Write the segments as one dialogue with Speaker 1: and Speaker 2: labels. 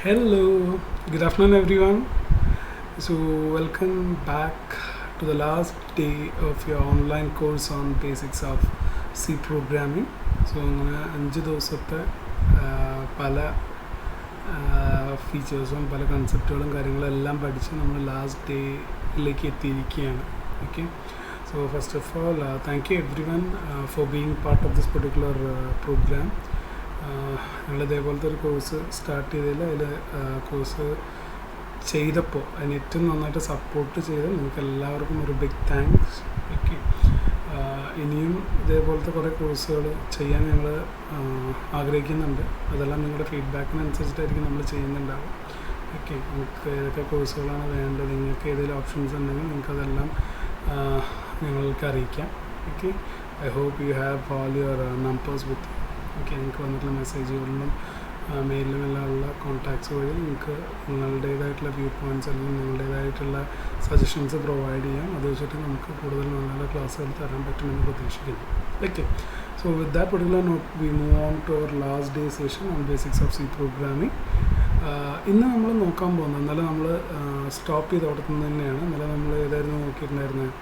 Speaker 1: Hello, good afternoon, everyone. So, welcome back to the last day of your online course on basics of C programming. So, അങ്ങനെ 5 ദിവസത്തെ പല ഫീച്ചേഴ്സും പല കൺസെപ്റ്റുകളും കാര്യങ്ങളെല്ലാം പഠിച്ച് നമ്മൾ ലാസ്റ്റ് ഡേയിലേക്ക് എത്തിയിരിക്കുകയാണ്. Okay, so first of all thank you everyone for being part of this particular program. ഞങ്ങൾ ഇതേപോലത്തെ ഒരു കോഴ്സ് സ്റ്റാർട്ട് ചെയ്തതിൽ കോഴ്സ് ചെയ്തപ്പോൾ അതിന് ഏറ്റവും നന്നായിട്ട് സപ്പോർട്ട് ചെയ്ത് നിങ്ങൾക്ക് എല്ലാവർക്കും ഒരു ബിഗ് താങ്ക്സ്. ഓക്കെ, ഇനിയും ഇതേപോലത്തെ കുറേ കോഴ്സുകൾ ചെയ്യാൻ ഞങ്ങൾ ആഗ്രഹിക്കുന്നുണ്ട്. അതെല്ലാം നിങ്ങളുടെ ഫീഡ്ബാക്കിനനുസരിച്ചിട്ടായിരിക്കും നമ്മൾ ചെയ്യുന്നുണ്ടാവും. ഓക്കെ, നിങ്ങൾക്ക് ഏതൊക്കെ കോഴ്സുകളാണ് വേണ്ടത്, നിങ്ങൾക്ക് ഏതെങ്കിലും ഓപ്ഷൻസ് ഉണ്ടെങ്കിൽ നിങ്ങൾക്കതെല്ലാം ഞങ്ങൾക്ക് അറിയിക്കാം. Okay, I hope you have all your numbers with. Okay, നിങ്ങൾക്ക് വന്നിട്ടുള്ള മെസ്സേജുകളിലും മെയിലിലും എല്ലാം ഉള്ള കോൺടാക്ട്സ് വഴി നിങ്ങൾക്ക് നിങ്ങളുടേതായിട്ടുള്ള വ്യൂ പോയിൻറ്റ്സ് അല്ലെങ്കിൽ നിങ്ങളുടേതായിട്ടുള്ള സജഷൻസ് പ്രൊവൈഡ് ചെയ്യാം. അത് വെച്ചിട്ട് നമുക്ക് കൂടുതൽ നല്ല നല്ല ക്ലാസ്സുകൾ തരാൻ പറ്റുമെന്ന് പ്രതീക്ഷിക്കുന്നു. Okay, so with that particular note we move on to our last day session on basics of C programming. ഇന്ന് നമ്മൾ നോക്കാൻ പോകുന്നത്, ഇന്നലെ നമ്മൾ സ്റ്റോപ്പ് ചെയ്ത് അവിടെ നിന്ന് തന്നെയാണ്. ഇന്നലെ നമ്മൾ ഏതായിരുന്നു നോക്കിയിട്ടുണ്ടായിരുന്നത്,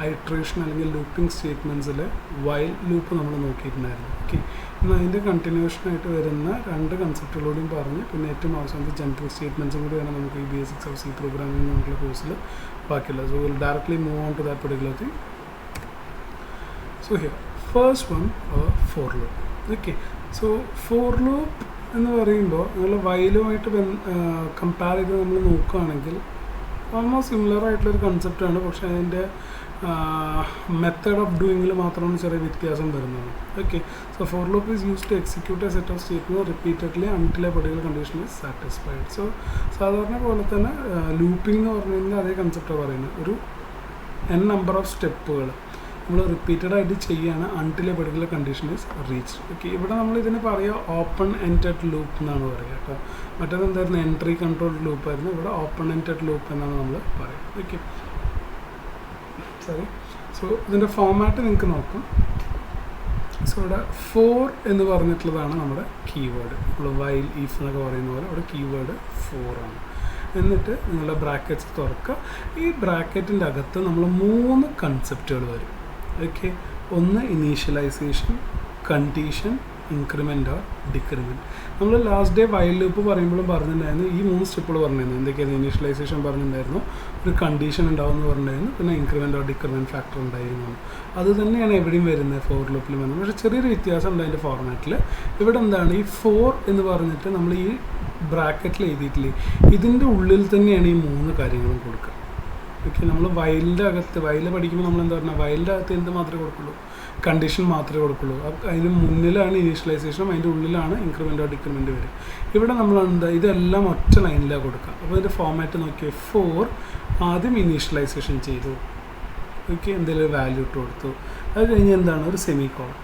Speaker 1: ഐട്രേഷൻ അല്ലെങ്കിൽ ലൂപ്പിംഗ് സ്റ്റേറ്റ്മെൻറ്റ്സിൽ വൈൽ ലൂപ്പ് നമ്മൾ നോക്കിയിട്ടുണ്ടായിരുന്നു. ഓക്കെ, ഇന്ന് അതിൻ്റെ കണ്ടിന്യൂഷനായിട്ട് വരുന്ന 2 കൺസെപ്റ്റുകളോടും പറഞ്ഞ് പിന്നെ ഏറ്റവും അവസാനത്തെ ജനറൽ സ്റ്റേറ്റ്മെൻറ്റ്സും കൂടിയാണ് നമുക്ക് ഈ ബേസിക്സ് ഓഫ് സി പ്രോഗ്രാമിംഗ് എന്നുള്ള കോഴ്സിൽ ബാക്കിയുള്ളത്. So will directly move on to that particular thing. So here first one for loop. Okay, so for loop എന്ന് പറയുമ്പോൾ നിങ്ങൾ വൈലുമായിട്ട് കമ്പയർ ചെയ്ത് നമ്മൾ നോക്കുകയാണെങ്കിൽ ഓൾമോസ്റ്റ് സിമിലർ ആയിട്ടുള്ളൊരു കൺസെപ്റ്റാണ്. പക്ഷേ അതിൻ്റെ മെത്തേഡ് ഓഫ് ഡൂയിങ്ങിൽ മാത്രമാണ് ചെറിയ വ്യത്യാസം വരുന്നത്. Okay, so for loop is use to execute a set of statement repeatedly until a particular condition is satisfied. So സാധാരണ പോലെ തന്നെ ലൂപ്പിംഗ് എന്ന് പറഞ്ഞു കഴിഞ്ഞാൽ അതേ കൺസെപ്റ്റാണ് പറയുന്നത്. ഒരു n നമ്പർ ഓഫ് സ്റ്റെപ്പുകൾ നമ്മൾ റിപ്പീറ്റഡ് ആയിട്ട് ചെയ്യുകയാണ് until a particular condition is reached. Okay, ഇവിടെ നമ്മൾ ഇതിന് പറയുക ഓപ്പൺ എൻഡഡ് ലൂപ്പ് എന്നാണ് പറയുക കേട്ടോ. മറ്റേത് എന്തായിരുന്നു, എൻട്രി കൺട്രോൾ ലൂപ്പായിരുന്നു. ഇവിടെ ഓപ്പൺ എൻഡഡ് ലൂപ്പ് എന്നാണ് നമ്മൾ പറയുക. Okay, sorry. സോ ഇതിൻ്റെ ഫോമാറ്റ് നിങ്ങൾക്ക് നോക്കാം. സോ ഇവിടെ 4 എന്ന് പറഞ്ഞിട്ടുള്ളതാണ് നമ്മുടെ കീവേഡ്. നമ്മൾ വൈൽ ഈഫ് എന്നൊക്കെ പറയുന്ന പോലെ ഇവിടെ കീവേഡ് 4 ആണ്. എന്നിട്ട് നിങ്ങളുടെ ബ്രാക്കറ്റ്സ് തുറക്കുക. ഈ ബ്രാക്കറ്റിൻ്റെ അകത്ത് നമ്മൾ 3 കൺസെപ്റ്റുകൾ വരും. ഓക്കെ, ഒന്ന് initialization, condition, increment or decrement. നമ്മൾ ലാസ്റ്റ് ഡേ വൈൽ ലൂപ്പ് പറയുമ്പോഴും പറഞ്ഞിട്ടുണ്ടായിരുന്നു ഈ 3 സ്റ്റെപ്പുകൾ പറഞ്ഞിരുന്നു. എന്തൊക്കെയാണ്, ഇനീഷ്യലൈസേഷൻ പറഞ്ഞിട്ടുണ്ടായിരുന്നു, ഒരു കണ്ടീഷൻ ഉണ്ടാവുമെന്ന് പറഞ്ഞിട്ടുണ്ടായിരുന്നു, പിന്നെ ഇൻക്രിമെൻ്റ് ഓർ ഡിക്രിമെൻറ്റ് ഫാക്ടർ ഉണ്ടായിരുന്നു. അത് തന്നെയാണ് എവിടെയും വരുന്നത്, ഫോർ ലൂപ്പിലും വരുന്നത്. പക്ഷേ ചെറിയൊരു വ്യത്യാസം ഉണ്ട് അതിൻ്റെ ഫോർമാറ്റിൽ. ഇവിടെ എന്താണ്, ഈ 4 എന്ന് പറഞ്ഞിട്ട് നമ്മൾ ഈ ബ്രാക്കറ്റിൽ എഴുതിയിട്ടില്ലേ, ഇതിൻ്റെ ഉള്ളിൽ തന്നെയാണ് ഈ 3 കാര്യങ്ങളും കൊടുക്കുക. ഓക്കെ, നമ്മൾ വയലിൻ്റെ അകത്ത് പഠിക്കുമ്പോൾ നമ്മൾ എന്താ പറഞ്ഞാൽ, വയലിൻ്റെ അകത്ത് എന്ത് മാത്രമേ കൊടുക്കുള്ളൂ, കണ്ടീഷൻ മാത്രമേ കൊടുക്കുള്ളൂ. അതിന് മുന്നിലാണ് ഇനീഷ്യലൈസേഷനും അതിൻ്റെ ഉള്ളിലാണ് ഇൻക്രിമെൻ്റ് ഓർ ഡിക്രിമെൻ്റ് വരും. ഇവിടെ നമ്മൾ എന്താ ഇതെല്ലാം ഒറ്റ ലൈനിലാണ് കൊടുക്കുക. അപ്പോൾ ഇതിൻ്റെ ഫോമാറ്റ് നോക്കിയാൽ 4 ആദ്യം ഇനീഷ്യലൈസേഷൻ ചെയ്തു. ഓക്കെ, എന്തെങ്കിലും ഒരു വാല്യൂ ഇട്ട് കൊടുത്തു. അത് കഴിഞ്ഞ് എന്താണ്, ഒരു സെമി കോളൻ.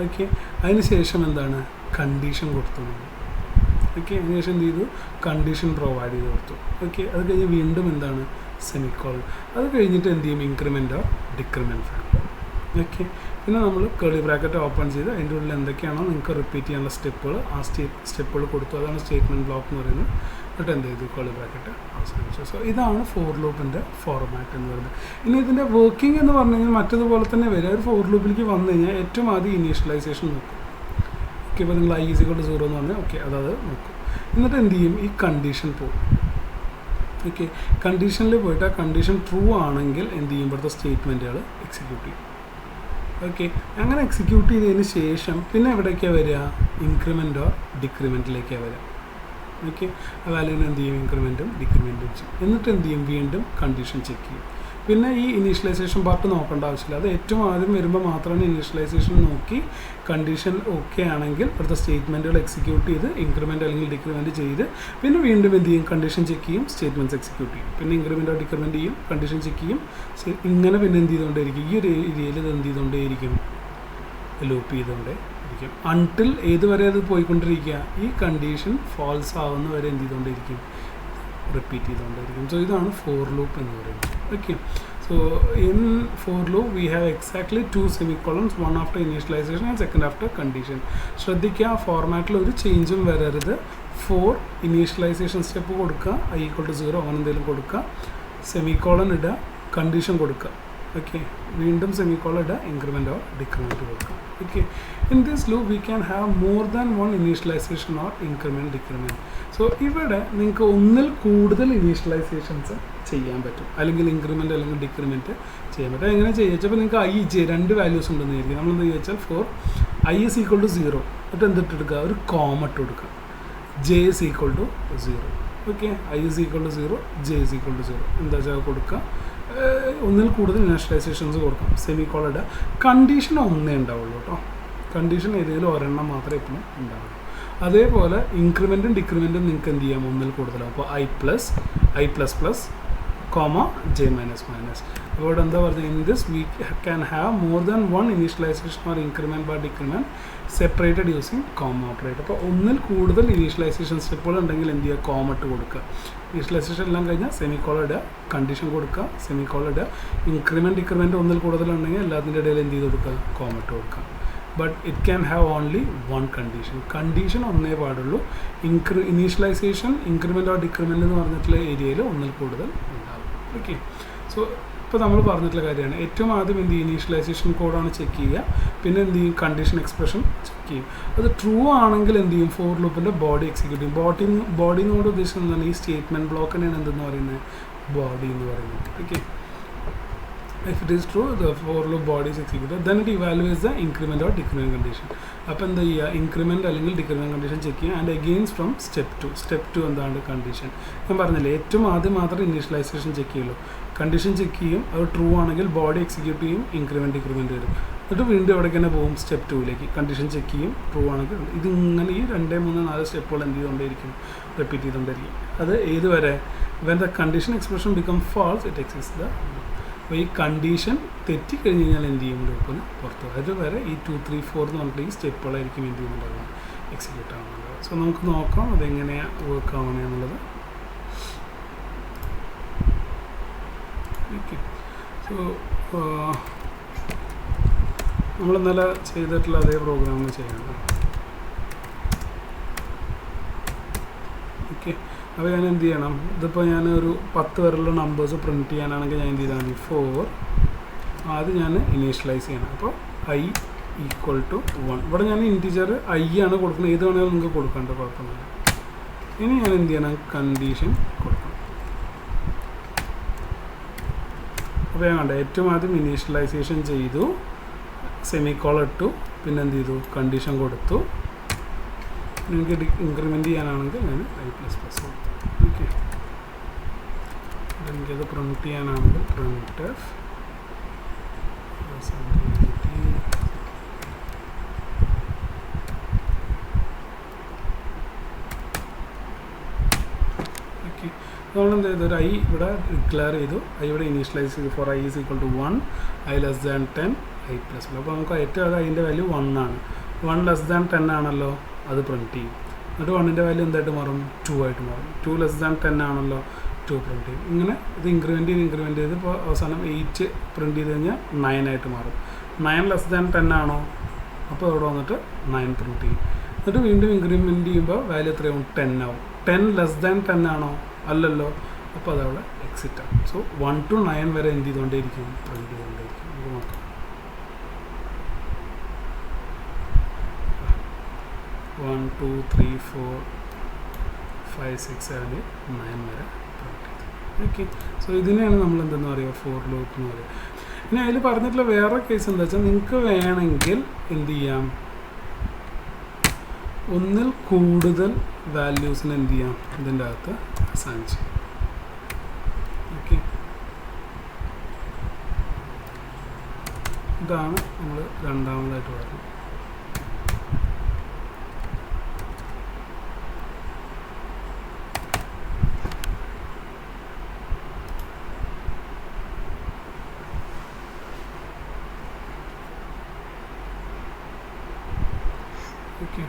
Speaker 1: ഓക്കെ, അതിന് ശേഷം എന്താണ്, കണ്ടീഷൻ കൊടുത്തു. ഓക്കെ, അതിനുശേഷം എന്ത് ചെയ്തു, കണ്ടീഷൻ പ്രൊവൈഡ് ചെയ്ത് കൊടുത്തു. ഓക്കെ, അത് കഴിഞ്ഞ് വീണ്ടും എന്താണ്, സെമിക്കോളൻ. അത് കഴിഞ്ഞിട്ട് എന്ത് ചെയ്യും, increment or decrement factor. Okay, പിന്നെ നമ്മൾ കേളി ബ്രാക്കറ്റ് ഓപ്പൺ ചെയ്ത് അതിൻ്റെ ഉള്ളിൽ എന്തൊക്കെയാണോ നിങ്ങൾക്ക് റിപ്പീറ്റ് ചെയ്യാനുള്ള സ്റ്റെപ്പുകൾ, ആ സ്റ്റെപ്പുകൾ കൊടുത്തു. അതാണ് സ്റ്റേറ്റ്മെൻറ്റ് ബ്ലോക്ക് എന്ന് പറയുന്നത്. എന്നിട്ട് എന്ത് ചെയ്തു, കേളി ബ്രാക്കറ്റ് അവസാനിച്ചു. സോ ഇതാണ് ഫോർ ലൂപ്പിൻ്റെ ഫോർമാറ്റ് എന്ന് പറയുന്നത്. ഇനി ഇതിൻ്റെ വർക്കിംഗ് എന്ന് പറഞ്ഞു കഴിഞ്ഞാൽ മറ്റതുപോലെ തന്നെ വരും. ഒരു ഫോർ ലൂപ്പിലേക്ക് വന്നു കഴിഞ്ഞാൽ ഏറ്റവും ആദ്യം ഇനീഷ്യലൈസേഷൻ നോക്കും. ഓക്കെ, ഇപ്പോൾ നിങ്ങൾ i = 0 എന്ന് പറഞ്ഞാൽ ഓക്കെ അതത് നോക്കും. എന്നിട്ട് എന്ത് ചെയ്യും, ഈ കണ്ടീഷൻ പോകും. ഓക്കെ, കണ്ടീഷനിൽ പോയിട്ട് ആ കണ്ടീഷൻ ട്രൂ ആണെങ്കിൽ എന്ത് ചെയ്യും, ഇവിടുത്തെ സ്റ്റേറ്റ്മെൻറ്റുകൾ എക്സിക്യൂട്ട് ചെയ്യും. ഓക്കെ, അങ്ങനെ എക്സിക്യൂട്ട് ചെയ്തതിന് ശേഷം പിന്നെ എവിടേക്കാണ് വരിക, ഇൻക്രിമെൻ്റ് ഓർ ഡിക്രിമെൻറ്റിലേക്കാണ് വരിക. ഓക്കെ, ആ വാല്യൂവിന് എന്ത് ചെയ്യും, ഇൻക്രിമെൻറ്റും ഡിക്രിമെൻറ്റും ചെയ്യും. എന്നിട്ട് എന്ത് ചെയ്യും, വീണ്ടും കണ്ടീഷൻ ചെക്ക് ചെയ്യും. പിന്നെ ഈ ഇനീഷ്യലൈസേഷൻ പാർട്ട് നോക്കേണ്ട ആവശ്യമില്ല. അത് ഏറ്റവും ആദ്യം വരുമ്പോൾ മാത്രമാണ് ഇനീഷ്യലൈസേഷൻ നോക്കി കണ്ടീഷൻ ഓക്കെ ആണെങ്കിൽ അടുത്ത സ്റ്റേറ്റ്മെൻറ്റുകൾ എക്സിക്യൂട്ട് ചെയ്ത് ഇൻക്രിമെൻറ്റ് അല്ലെങ്കിൽ ഡിക്രിമെൻറ്റ് ചെയ്ത് പിന്നെ വീണ്ടും എന്ത് ചെയ്യും, കണ്ടീഷൻ ചെക്ക് ചെയ്യും, സ്റ്റേറ്റ്മെൻറ്റ്സ് എക്സിക്യൂട്ട് ചെയ്യും, പിന്നെ ഇൻക്രിമെൻറ്റോ ഡിക്രിമെൻറ്റ് ചെയ്യും, കണ്ടീഷൻ ചെക്ക് ചെയ്യും. ഇങ്ങനെ പിന്നെ എന്ത് ചെയ്തുകൊണ്ടേയിരിക്കും, ഈ ഒരു ഏരിയയിൽ ഇത് എന്ത് ചെയ്തുകൊണ്ടേയിരിക്കും, ലൂപ്പ് ചെയ്തുകൊണ്ടേ ഇരിക്കും അൺടിൽ ഏതുവരെ അത് പോയിക്കൊണ്ടിരിക്കുക, ഈ കണ്ടീഷൻ ഫാൾസ് ആവുന്ന വരെ എന്ത് ചെയ്തുകൊണ്ടിരിക്കും, റിപ്പീറ്റ് ചെയ്തുകൊണ്ടിരിക്കും. സോ ഇതാണ് ഫോർ ലൂപ്പ് എന്ന് പറയുന്നത്. Okay, so in for loop we have exactly 2 semicolons, one after initialization and second after condition. ശ്രദ്ധിക്കുക, ഫോർമാറ്റിൽ ഒരു ചേഞ്ചും വരരുത്. ഫോർ ഇനീഷ്യലൈസേഷൻ സ്റ്റെപ്പ് കൊടുക്കുക, i = 0 അങ്ങനെ എന്തെങ്കിലും കൊടുക്കുക, സെമിക്കോളൻ ഇടുക, കണ്ടീഷൻ കൊടുക്കുക. ഓക്കെ, വീണ്ടും സെമിക്കോളൻ ഇടുക, ഇൻക്രിമെൻ്റ് ഓർ ഡിക്രിമെൻറ്റ് കൊടുക്കുക. Okay, in this loop we can have more than one initialization or increment decrement. So ഇവിടെ നിങ്ങൾക്ക് ഒന്നിൽ കൂടുതൽ ഇനീഷ്യലൈസേഷൻസ് ചെയ്യാൻ പറ്റും, അല്ലെങ്കിൽ ഇൻക്രിമെൻറ്റ് അല്ലെങ്കിൽ ഡിക്രിമെൻറ്റ് ചെയ്യാൻ പറ്റും. എങ്ങനെ ചെയ്യുക? അപ്പോൾ നിങ്ങൾക്ക് i, j രണ്ട് വാല്യൂസ് ഉണ്ടെന്ന് വിചാരിക്കും. നമ്മളെന്ത് ചോദിച്ചാൽ ഫോർ i = 0 എന്നിട്ട് എന്തിട്ടെടുക്കുക, ഒരു കോമ ഇട്ട് കൊടുക്കുക, j = 0. ഓക്കെ, i = 0, j = 0 എന്താ വെച്ചാൽ കൊടുക്കുക. ഒന്നിൽ കൂടുതൽ ഇനീഷ്യലൈസേഷൻസ് കൊടുക്കാം, സെമിക്കോളൻ ഇടുക. കണ്ടീഷൻ ഒന്നേ ഉണ്ടാവുള്ളൂ കേട്ടോ, കണ്ടീഷൻ ഏതെങ്കിലും ഒരെണ്ണം മാത്രമേ എപ്പോഴും ഉണ്ടാവുള്ളൂ. അതേപോലെ ഇൻക്രിമെൻറ്റും ഡിക്രിമെൻറ്റും നിങ്ങൾക്ക് എന്ത് ചെയ്യാം, ഒന്നിൽ കൂടുതലാവും. അപ്പോൾ i++, j -. അപ്പോൾ ഇവിടെ എന്താ പറഞ്ഞത്, in this we can have more than one initialization or increment by decrement separated using comma operator. അപ്പോൾ ഒന്നിൽ കൂടുതൽ ഇനീഷ്യലൈസേഷൻ സ്റ്റെപ്പുകൾ ഉണ്ടെങ്കിൽ എന്ത് ചെയ്യുക, കോമ ഇട്ട് കൊടുക്കുക. ഇനീഷ്യലൈസേഷൻ എല്ലാം കഴിഞ്ഞാൽ സെമിക്കോളൻ ഇടുക, കണ്ടീഷൻ കൊടുക്കുക, സെമിക്കോളൻ ഇടുക. ഇൻക്രിമെൻറ്റ് ഡിക്രിമെൻറ്റ് ഒന്നിൽ കൂടുതലുണ്ടെങ്കിൽ എല്ലാത്തിൻ്റെ ഇടയിൽ എന്ത് ചെയ്ത് കൊടുക്കുക, കോമ ഇട്ട് കൊടുക്കുക. But it can have only one condition ഒന്നേ പാടുള്ളൂ. ഇനീഷ്യലൈസേഷൻ, ഇൻക്രിമെൻറ്റ് ഓർ ഡിക്രിമെൻറ്റ് എന്ന് പറഞ്ഞിട്ടുള്ള ഏരിയയിൽ ഒന്നിൽ കൂടുതൽ ഉണ്ടാകും. ഓക്കെ, സോ ഇപ്പോൾ നമ്മൾ പറഞ്ഞിട്ടുള്ള കാര്യമാണ്. ഏറ്റവും ആദ്യം എന്ത് ചെയ്യും, ഇനീഷ്യലൈസേഷൻ കോഡാണ് ചെക്ക് ചെയ്യുക, പിന്നെ എന്ത് ചെയ്യും, കണ്ടീഷൻ എക്സ്പ്രഷൻ ചെക്ക് ചെയ്യും. അത് ട്രൂ ആണെങ്കിൽ എന്ത് ചെയ്യും, ഫോർ ലൂപ്പിൻ്റെ ബോഡി എക്സിക്യൂട്ട് ചെയ്യും. ബോഡി എന്നോട് ഉദ്ദേശിച്ചത് എന്താണ്, ഈ സ്റ്റേറ്റ്മെൻറ്റ് ബ്ലോക്കിനെയാണ് എന്തെന്ന് പറയുന്നത്, ബോഡി എന്ന് പറയുന്നത്. Okay, if it is true the for loop body is executed, then it evaluates the increment or decrement condition. അപ്പോൾ എന്താ ചെയ്യുക, ഇൻക്രിമെൻറ്റ് അല്ലെങ്കിൽ ഡിക്രിമെൻറ്റ് കണ്ടീഷൻ ചെക്ക് ചെയ്യുക. And against from step two എന്താണ് കണ്ടീഷൻ. ഞാൻ പറഞ്ഞില്ലേ, ഏറ്റവും ആദ്യം മാത്രമേ ഇനീഷ്യലൈസേഷൻ ചെക്ക് ചെയ്യുള്ളൂ. കണ്ടീഷൻ ചെക്ക് ചെയ്യും, അത് ട്രൂ ആണെങ്കിൽ ബോഡി എക്സിക്യൂട്ട് ചെയ്യും, ഇൻക്രിമെൻറ്റ് ഡിക്രിമെൻറ്റ് വരും. എന്നിട്ട് വീണ്ടും എവിടേക്ക് തന്നെ പോകും, സ്റ്റെപ്പ് 2ലേക്ക്. കണ്ടീഷൻ ചെക്ക് ചെയ്യും, ട്രൂ ആണെങ്കിൽ ഇതിങ്ങനെ ഈ 2, 3, 4 സ്റ്റെപ്പുകൾ എന്ത് ചെയ്തുകൊണ്ടേയിരിക്കും, റിപ്പീറ്റ് ചെയ്തുകൊണ്ടിരിക്കും. അത് ഏതുവരെ, when the condition expression become false it exist the. അപ്പോൾ ഈ കണ്ടീഷൻ തെറ്റിക്കഴിഞ്ഞ് കഴിഞ്ഞാൽ എന്ത് ചെയ്യും, ലൂപ്പിന് പുറത്ത്. അതുവരെ ഈ 2, 3, 4 എന്ന് പറഞ്ഞിട്ട് ഈ സ്റ്റെപ്പുകളായിരിക്കും എന്ത് ചെയ്യുന്നുണ്ടാവുക, എക്സിക്യൂട്ട് ആവുന്നുള്ളത്. സോ നമുക്ക് നോക്കാം അതെങ്ങനെയാണ് വർക്ക് ആവണമെന്നുള്ളത്. ഓക്കെ, സോ നമ്മൾ ഇന്നലെ ചെയ്തിട്ടുള്ള അതേ പ്രോഗ്രാം ചെയ്യണം. ഓക്കെ, അപ്പോൾ ഞാൻ എന്ത് ചെയ്യണം, ഇതിപ്പോൾ ഞാൻ ഒരു 10 വരെയുള്ള നമ്പേഴ്സ് പ്രിൻറ്റ് ചെയ്യാനാണെങ്കിൽ ഞാൻ എന്ത് ചെയ്താൽ മതി, 4 ആദ്യം ഞാൻ ഇനീഷ്യലൈസ് ചെയ്യണം. അപ്പോൾ i = 1. ഇവിടെ ഞാൻ ഇൻറ്റിജർ i ആണ് കൊടുക്കുന്നത്, ഏത് വേണമെങ്കിലും നിങ്ങൾക്ക് കൊടുക്കേണ്ട, കുഴപ്പമൊന്നുമില്ല. ഇനി ഞാൻ എന്ത് ചെയ്യണം, കണ്ടീഷൻ കൊടുക്കണം. അപ്പോൾ ഞാൻ കണ്ട ഏറ്റവും ആദ്യം ഇനീഷ്യലൈസേഷൻ ചെയ്തു, സെമിക്കോളൻ ഇട്ടു, പിന്നെ എന്ത് ചെയ്തു, കണ്ടീഷൻ കൊടുത്തു. നിങ്ങൾക്ക് ഇൻക്രിമെൻറ്റ് ചെയ്യാനാണെങ്കിൽ ഞാൻ i++ കൊടുത്തു. ഓക്കെ, എനിക്കത് പ്രിൻറ്റ് ചെയ്യാനാണെങ്കിൽ printf ഓക്കെ, നമ്മളെന്ത് ചെയ്തു, ഒരു i ഇവിടെ ഡിക്ലെയർ ചെയ്തു, i ഇവിടെ ഇനീഷ്യലൈസ് ചെയ്തു. For i = 1, i <10, i++. അപ്പോൾ നമുക്ക് ഏറ്റവും അത് അതിൻ്റെ വാല്യൂ 1 ആണ്. 1 <10 ആണല്ലോ, അത് പ്രിൻറ്റ് ചെയ്യും. എന്നിട്ട് 1ൻ്റെ വാല്യൂ എന്തായിട്ട് മാറും, 2 ആയിട്ട് മാറും. 2 <10 ആണല്ലോ, 2 പ്രിൻറ്റ് ചെയ്യും. ഇങ്ങനെ ഇത് ഇൻക്രിമെൻറ്റ് ചെയ്ത് ഇപ്പോൾ അവസാനം 8 പ്രിൻറ്റ് ചെയ്ത് കഴിഞ്ഞാൽ 9 ആയിട്ട് മാറും. 9 <10 ആണോ, അപ്പോൾ ഇവിടെ വന്നിട്ട് 9 പ്രിൻറ്റ് ചെയ്യും. എന്നിട്ട് വീണ്ടും ഇൻക്രിമെൻറ്റ് ചെയ്യുമ്പോൾ വാല്യൂ എത്രയാവും, 10 ആവും. 10 <10 ആണോ, അല്ലല്ലോ, അപ്പോൾ അതവിടെ എക്സിറ്റ് ആവും. സോ 1 to 9 വരെ എന്ത് ചെയ്തുകൊണ്ടേയിരിക്കും, പ്രിൻറ്റ് ചെയ്തുകൊണ്ടേയിരിക്കും. നമുക്ക് നോക്കാം. 1, 2, 3, 4, 5, 6, 7, 8, 9 വരെ പ്രിൻറ്റ് ചെയ്തു. ഓക്കെ, സോ ഇതിനെയാണ് നമ്മൾ എന്തെന്ന് പറയുക, ഫോർ ലൂപ്പ് എന്ന് പറയുക. ഇനി അതിൽ പറഞ്ഞിട്ടുള്ള വേറെ കേസ് എന്താ വെച്ചാൽ, നിങ്ങൾക്ക് വേണമെങ്കിൽ എന്ത് ചെയ്യാം, ഒന്നിൽ കൂടുതൽ വാല്യൂസിന് എന്ത് ചെയ്യാം, ഇതിൻ്റെ അകത്ത് അസൈൻ ചെയ്യാം. ഓക്കെ, ഇതാണ് നമ്മൾ രണ്ടാമതായിട്ട് പറയുന്നത്. ഓക്കെ,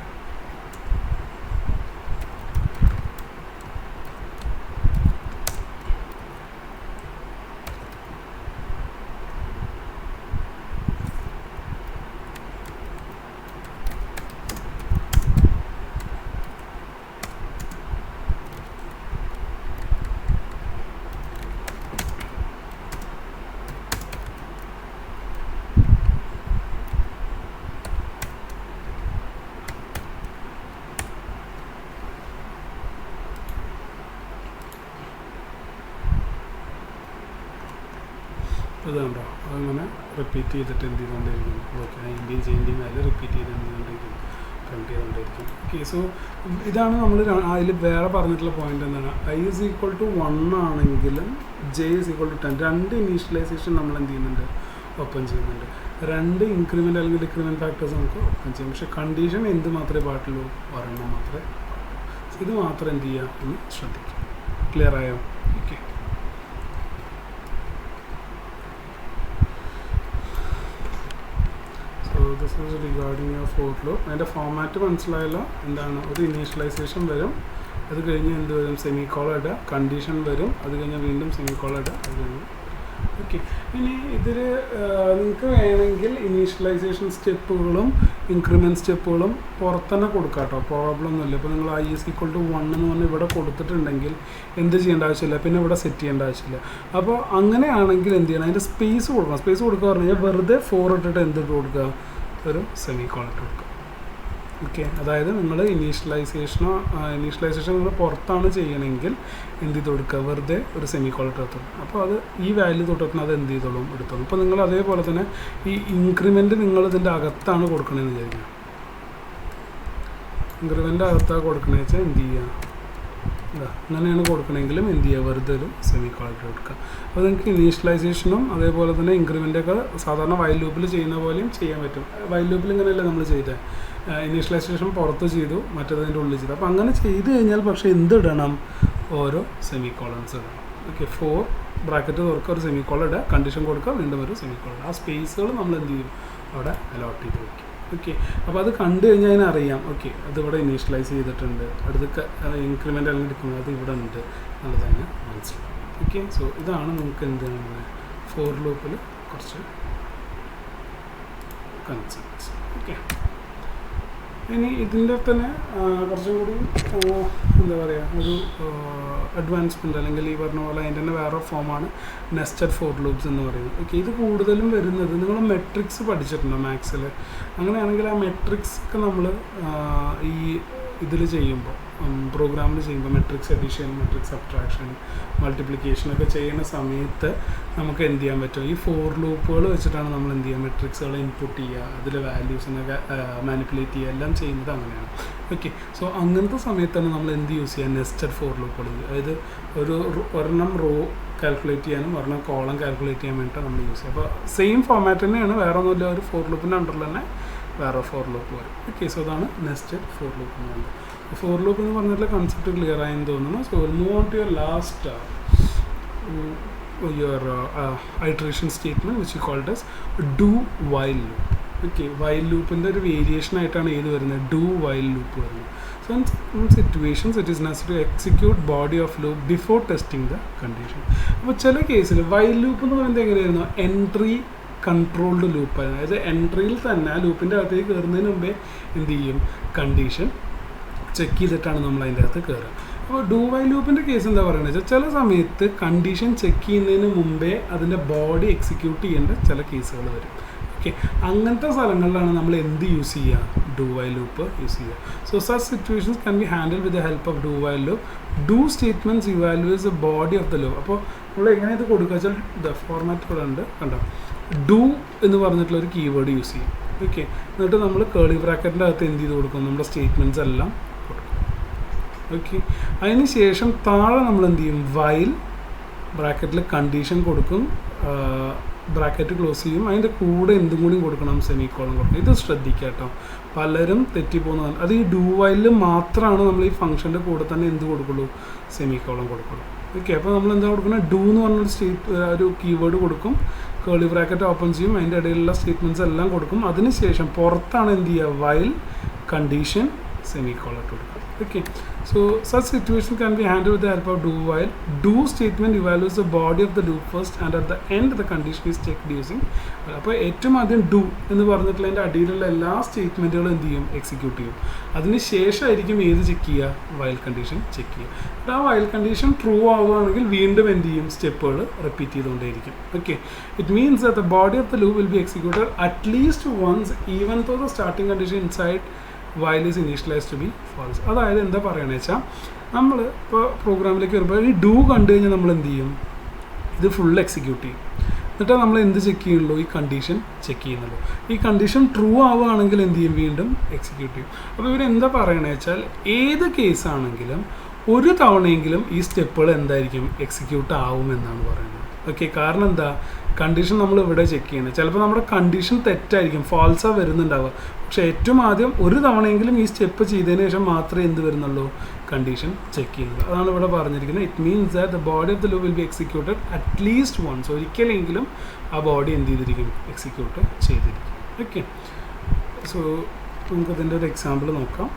Speaker 1: അത് കണ്ടോ, അതങ്ങനെ റിപ്പീറ്റ് ചെയ്തിട്ട് എന്ത് ചെയ്തുകൊണ്ടിരിക്കുന്നു. ഓക്കെ, 90 ചേഞ്ചിങ് വാല്യൂ റിപ്പീറ്റ് ചെയ്ത് എന്ത് ചെയ്തുകൊണ്ടിരിക്കുന്നു, പ്രിൻറ്റ് ചെയ്തുകൊണ്ടിരിക്കും. ഓക്കെ, സോ ഇതാണ് നമ്മൾ അതിൽ വേറെ പറഞ്ഞിട്ടുള്ള പോയിന്റ്. എന്താണ്, i = 1 ആണെങ്കിലും j = 10 രണ്ട് ഇനീഷ്യലൈസേഷൻ നമ്മൾ എന്ത് ചെയ്യുന്നുണ്ട്, ഓപ്പൺ ചെയ്യുന്നുണ്ട്. രണ്ട് ഇൻക്രിമെൻ്റ് അല്ലെങ്കിൽ ഡിക്രിമെൻ്റ് ഫാക്ടേഴ്സ് നമുക്ക് ഓപ്പൺ ചെയ്യാം. പക്ഷേ കണ്ടീഷൻ എന്ത് മാത്രമേ പാടുള്ളൂ, ഒരെണ്ണം മാത്രമേ പാടുള്ളൂ. ഇത് മാത്രം എന്ത് ചെയ്യുക എന്ന് ശ്രദ്ധിക്കുക. ക്ലിയർ ആയോ? Okay, so this is regarding your for loop. അതിൻ്റെ ഫോമാറ്റ് മനസ്സിലായല്ലോ. എന്താണ്, ഒരു ഇനീഷ്യലൈസേഷൻ വരും, അത് കഴിഞ്ഞ് എന്ത് വരും, സെമിക്കോളൻ ഇടുക, കണ്ടീഷൻ വരും, അത് കഴിഞ്ഞ് വീണ്ടും സെമിക്കോളൻ ഇടുക, അത് കഴിഞ്ഞ്. ഓക്കെ, ഇനി ഇതിൽ നിങ്ങൾക്ക് വേണമെങ്കിൽ ഇനീഷ്യലൈസേഷൻ സ്റ്റെപ്പുകളും ഇൻക്രിമെൻറ്റ് സ്റ്റെപ്പുകളും പുറത്തന്നെ കൊടുക്കാം കേട്ടോ, പ്രോബ്ലം ഒന്നുമില്ല. ഇപ്പോൾ നിങ്ങൾ i = 1 എന്ന് പറഞ്ഞ് ഇവിടെ കൊടുത്തിട്ടുണ്ടെങ്കിൽ എന്ത് ചെയ്യേണ്ട ആവശ്യമില്ല, പിന്നെ ഇവിടെ സെറ്റ് ചെയ്യേണ്ട ആവശ്യമില്ല. അപ്പോൾ അങ്ങനെയാണെങ്കിൽ എന്ത് ചെയ്യണം, അതിൻ്റെ സ്പേസ് കൊടുക്കണം. സ്പേസ് കൊടുക്കുക പറഞ്ഞു കഴിഞ്ഞാൽ വെറുതെ 4 ഇട്ടിട്ട് എന്തിട്ട് കൊടുക്കുക, ഒരു സെമിക്കോളൻ ഇട്ട് കൊടുക്കുക. ഓക്കെ, അതായത് നിങ്ങൾ ഇനീഷ്യലൈസേഷൻ നിങ്ങൾ പുറത്താണ് ചെയ്യണമെങ്കിൽ എന്ത് ചെയ്ത് കൊടുക്കുക, വെറുതെ ഒരു സെമിക്കോളൻ എടുത്തോളും. അപ്പോൾ അത് ഈ വാല്യൂ തൊട്ടിട്ട് അത് എന്ത് ചെയ്തോളും, എടുത്തോളും. അപ്പോൾ നിങ്ങൾ അതേപോലെ തന്നെ ഈ ഇൻക്രിമെൻറ്റ് നിങ്ങൾ ഇതിൻ്റെ അകത്താണ് കൊടുക്കണമെന്ന് വിചാരിക്കുക. ഇൻക്രിമെൻ്റ് അകത്താണ് കൊടുക്കണമെന്ന് വെച്ചാൽ എന്ത് ചെയ്യുക, അങ്ങനെയാണ് കൊടുക്കണമെങ്കിലും എന്ത് ചെയ്യുക, വെറുതെ ഒരു സെമിക്കോളൻ കൊടുക്കുക. അപ്പോൾ നിങ്ങൾക്ക് ഇനീഷ്യലൈസേഷനും അതേപോലെ തന്നെ ഇൻക്രിമെൻ്റൊക്കെ സാധാരണ വൈൽ ലൂപ്പിൽ ചെയ്യുന്ന പോലെയും ചെയ്യാൻ പറ്റും. വൈൽ ലൂപ്പിൽ ഇങ്ങനെയല്ലേ നമ്മൾ ചെയ്തത്, ഇനീഷ്യലൈസേഷൻ പുറത്ത് ചെയ്തു, മറ്റേതിൻ്റെ ഉള്ളിൽ ചെയ്തു. അപ്പോൾ അങ്ങനെ ചെയ്ത് കഴിഞ്ഞാൽ പക്ഷേ എന്തിടണം, ഓരോ സെമിക്കോളൻസ് ഇടണം. ഓക്കെ, 4 ബ്രാക്കറ്റ് തുറക്കുക, ഒരു സെമിക്കോളൻ ഇടുക, കണ്ടീഷൻ കൊടുക്കുക, വീണ്ടും ഒരു സെമിക്കോളൻ. ആ സ്പേസുകൾ നമ്മൾ എന്ത് ചെയ്യും, അവിടെ അലോട്ട് ചെയ്ത് വയ്ക്കും. ഓക്കെ, അപ്പോൾ അത് കണ്ടു കഴിഞ്ഞാൽ അതിനറിയാം, ഓക്കെ അതിവിടെ ഇനീഷ്യലൈസ് ചെയ്തിട്ടുണ്ട്, അടുത്ത ഇൻക്രിമെൻ്റ് അല്ലെങ്കിൽ ഡിക്രിമെൻ്റ് അത് ഇവിടെ ഉണ്ട് എന്നുള്ളതാണ് മനസ്സിലാവും. ഓക്കെ, സോ ഇതാണ് നമുക്ക് എന്താണ് ഫോർ ലൂപ്പിൽ കുറച്ച് കൺസെപ്റ്റ്സ്. ഓക്കെ, ഇനി ഇതിൻ്റെ തന്നെ കുറച്ചും കൂടി എന്താ പറയുക, ഒരു അഡ്വാൻസ്മെൻറ്റ് അല്ലെങ്കിൽ ഈ പറഞ്ഞ പോലെ അതിൻ്റെ തന്നെ വേറെ ഫോമാണ് നെസ്റ്റഡ് ഫോർ ലൂപ്സ് എന്ന് പറയുന്നത്. ഓക്കെ, ഇത് കൂടുതലും വരുന്നത് നിങ്ങൾ മെട്രിക്സ് പഠിച്ചിട്ടുണ്ടോ മാത്സിൽ? അങ്ങനെയാണെങ്കിൽ ആ മെട്രിക്സ് ഒക്കെ നമ്മൾ ഈ ഇതിൽ ചെയ്യുമ്പോൾ, പ്രോഗ്രാമിൽ ചെയ്യുമ്പോൾ matrix addition, matrix subtraction, multiplication ഒക്കെ ചെയ്യുന്ന സമയത്ത് നമുക്ക് എന്ത് ചെയ്യാൻ പറ്റും, ഈ ഫോർ ലൂപ്പുകൾ വെച്ചിട്ടാണ് നമ്മൾ എന്ത് ചെയ്യുക, മെട്രിക്സുകൾ ഇൻപുട്ട് ചെയ്യുക, അതിൽ വാല്യൂസിനൊക്കെ മാനിപ്പുലേറ്റ് ചെയ്യുക, എല്ലാം ചെയ്യുന്നത് അങ്ങനെയാണ്. ഓക്കെ, സോ അങ്ങനത്തെ സമയത്താണ് നമ്മൾ എന്ത് യൂസ് ചെയ്യുക, നെസ്റ്റഡ് ഫോർ ലൂപ്പുകൾ. അതായത് ഒരെണ്ണം റോ കാൽക്കുലേറ്റ് ചെയ്യാനും ഒരെണ്ണം കോളം കാൽക്കുലേറ്റ് ചെയ്യാൻ വേണ്ടിയിട്ട് നമ്മൾ യൂസ് ചെയ്യുക. അപ്പോൾ സെയിം ഫോമാറ്റ് തന്നെയാണ്, വേറെ ഒന്നുമില്ല, ഒരു ഫോർ ലൂപ്പിൻ്റെ അണ്ടറിൽ തന്നെ വേറെ ഫോർ ലൂപ്പ് വരും. ഓക്കെ, സോ അതാണ് നെസ്റ്റഡ് ഫോർ ലൂപ്പ് എന്ന് പറയുന്നത്. ഫോർ ലൂപ്പ് എന്ന് പറഞ്ഞിട്ടുള്ള കൺസെപ്റ്റ് ക്ലിയർ ആയെന്ന് തോന്നുന്നു. So move on to your last your iteration statement which you called as do while loop. Okay, while ലൂപ്പിൻ്റെ ഒരു വേരിയേഷൻ ആയിട്ടാണ് ഏത് വരുന്നത്, ഡു വൈൽ ലൂപ്പ് വരുന്നത്. So in situations it is necessary to execute body of loop before testing the condition. അപ്പോൾ ചില കേസിൽ while loop എന്ന് പറയുന്നത് എങ്ങനെയായിരുന്നു, എൻട്രി കൺട്രോൾഡ് ലൂപ്പായിരുന്നു. അതായത് എൻട്രിയിൽ തന്നെ ആ ലൂപ്പിൻ്റെ അകത്തേക്ക് കയറുന്നതിന് മുമ്പേ എന്ത് ചെയ്യും, കണ്ടീഷൻ ചെക്ക് ചെയ്തിട്ടാണ് നമ്മൾ അതിൻ്റെ അകത്ത് കയറുക. അപ്പോൾ ഡു വൈൽ ലൂപ്പിൻ്റെ കേസ് എന്താ പറയുന്നത് വെച്ചാൽ, ചില സമയത്ത് കണ്ടീഷൻ ചെക്ക് ചെയ്യുന്നതിന് മുമ്പേ അതിൻ്റെ ബോഡി എക്സിക്യൂട്ട് ചെയ്യേണ്ട ചില കേസുകൾ വരും. ഓക്കെ, അങ്ങനത്തെ സ്ഥലങ്ങളിലാണ് നമ്മൾ എന്ത് യൂസ് ചെയ്യുക, ഡു വൈൽ ലൂപ്പ് യൂസ് ചെയ്യുക. So such situations can be handle with the help of do while loop. Do statements evaluates the body of the loop. അപ്പോൾ നമ്മൾ എങ്ങനെ ഇത് കൊടുക്കുക വെച്ചാൽ ദ ഫോർമാറ്റ് ഇവിടെ ഉണ്ട് കണ്ടോ, ഡു എന്ന് പറഞ്ഞിട്ടുള്ളൊരു കീവേഡ് യൂസ് ചെയ്യും. ഓക്കെ, എന്നിട്ട് നമ്മൾ കേളി ബ്രാക്കറ്റിൻ്റെ അകത്ത് എന്ത് ചെയ്ത് കൊടുക്കും, നമ്മുടെ സ്റ്റേറ്റ്മെൻറ്റ്സ് എല്ലാം കൊടുക്കും. ഓക്കെ, അതിന് ശേഷം താഴെ നമ്മൾ എന്ത് ചെയ്യും, വൈൽ ബ്രാക്കറ്റിൽ കണ്ടീഷൻ കൊടുക്കും, ബ്രാക്കറ്റ് ക്ലോസ് ചെയ്യും, അതിൻ്റെ കൂടെ എന്തും കൂടി കൊടുക്കണം, സെമിക്കോളൻ കൊടുക്കണം. ഇത് ശ്രദ്ധിക്കുക കേട്ടോ, പലരും തെറ്റിപ്പോകുന്നതാണ്. അത് ഈ ഡു വൈലിൽ മാത്രമാണ് നമ്മൾ ഈ ഫംഗ്ഷൻ്റെ കൂടെ തന്നെ എന്ത് കൊടുക്കുള്ളൂ, സെമിക്കോളൻ കൊടുക്കുള്ളൂ. ഓക്കെ, അപ്പോൾ നമ്മൾ എന്താ കൊടുക്കുന്നത്, ഡു എന്ന് പറഞ്ഞൊരു ഒരു കീവേഡ് കൊടുക്കും, കേളി ബ്രാക്കറ്റ് ഓപ്പൺ ചെയ്യും, അതിൻ്റെ ഇടയിലുള്ള സ്റ്റേറ്റ്മെൻറ്റ്സ് എല്ലാം കൊടുക്കും. അതിനുശേഷം പുറത്താണ് എന്ത് ചെയ്യുക, വൈൽ കണ്ടീഷൻ സെമിക്കോളൻ കൊടുക്കുക. Okay, so such situation can be handled with the help of do while. Do statement evaluates the body of the loop first and at the end the condition is checked using. അപ്പോൾ ഏറ്റവും ആദ്യം do എന്ന് പറഞ്ഞിട്ടുള്ള അതിൻ്റെ അടിയിലുള്ള എല്ലാ സ്റ്റേറ്റ്മെൻറ്റുകളും എന്ത് ചെയ്യും, എക്സിക്യൂട്ട് ചെയ്യും. അതിന് ശേഷമായിരിക്കും ഏത് ചെക്ക് ചെയ്യുക, വൈൽ കണ്ടീഷൻ ചെക്ക് ചെയ്യുക. ആ വൈൽ കണ്ടീഷൻ ട്രൂ ആവുകയാണെങ്കിൽ വീണ്ടും എന്ത് ചെയ്യും, സ്റ്റെപ്പുകൾ റിപ്പീറ്റ് ചെയ്തുകൊണ്ടേയിരിക്കും. Okay, it means that the body of the loop will be executed at least once even though the starting condition inside while is initialized to be false. അതായത് എന്താ പറയുകയെന്ന് വെച്ചാൽ, നമ്മൾ ഇപ്പോൾ പ്രോഗ്രാമിലേക്ക് വരുമ്പോൾ ഈ ഡു കണ്ടു കഴിഞ്ഞാൽ നമ്മൾ എന്ത് ചെയ്യും, ഇത് ഫുൾ എക്സിക്യൂട്ട് ചെയ്യും. എന്നിട്ട് നമ്മൾ എന്ത് ചെക്ക് ചെയ്യുള്ളൂ, ഈ കണ്ടീഷൻ ചെക്ക് ചെയ്യുന്നുള്ളൂ. ഈ കണ്ടീഷൻ ട്രൂ ആവുകയാണെങ്കിൽ എന്ത് ചെയ്യും, വീണ്ടും എക്സിക്യൂട്ട് ചെയ്യും. അപ്പോൾ ഇവരെന്താ പറയണത് വെച്ചാൽ ഏത് കേസാണെങ്കിലും ഒരു തവണയെങ്കിലും ഈ സ്റ്റെപ്പുകൾ എന്തായിരിക്കും, എക്സിക്യൂട്ട് ആവുമെന്നാണ് പറയുന്നത്. ഓക്കെ, കാരണം എന്താ, കണ്ടീഷൻ നമ്മൾ ഇവിടെ ചെക്ക് ചെയ്യണം. ചിലപ്പോൾ നമ്മുടെ കണ്ടീഷൻ തെറ്റായിരിക്കും, ഫാൾസാണ് വരുന്നുണ്ടാവുക. പക്ഷേ ഏറ്റവും ആദ്യം ഒരു തവണയെങ്കിലും ഈ സ്റ്റെപ്പ് ചെയ്തതിന് ശേഷം മാത്രമേ എന്ത് വരുന്നുള്ളൂ, കണ്ടീഷൻ ചെക്ക് ചെയ്യുന്നത്. അതാണ് ഇവിടെ പറഞ്ഞിരിക്കുന്നത്. It means that the body of the loop will be executed at least once. ഒരിക്കലെങ്കിലും ആ ബോഡി എന്ത് ചെയ്തിരിക്കും, എക്സിക്യൂട്ട് ചെയ്തിരിക്കും. ഓക്കെ, സോ നമുക്കതിൻ്റെ ഒരു എക്സാമ്പിൾ നോക്കാം.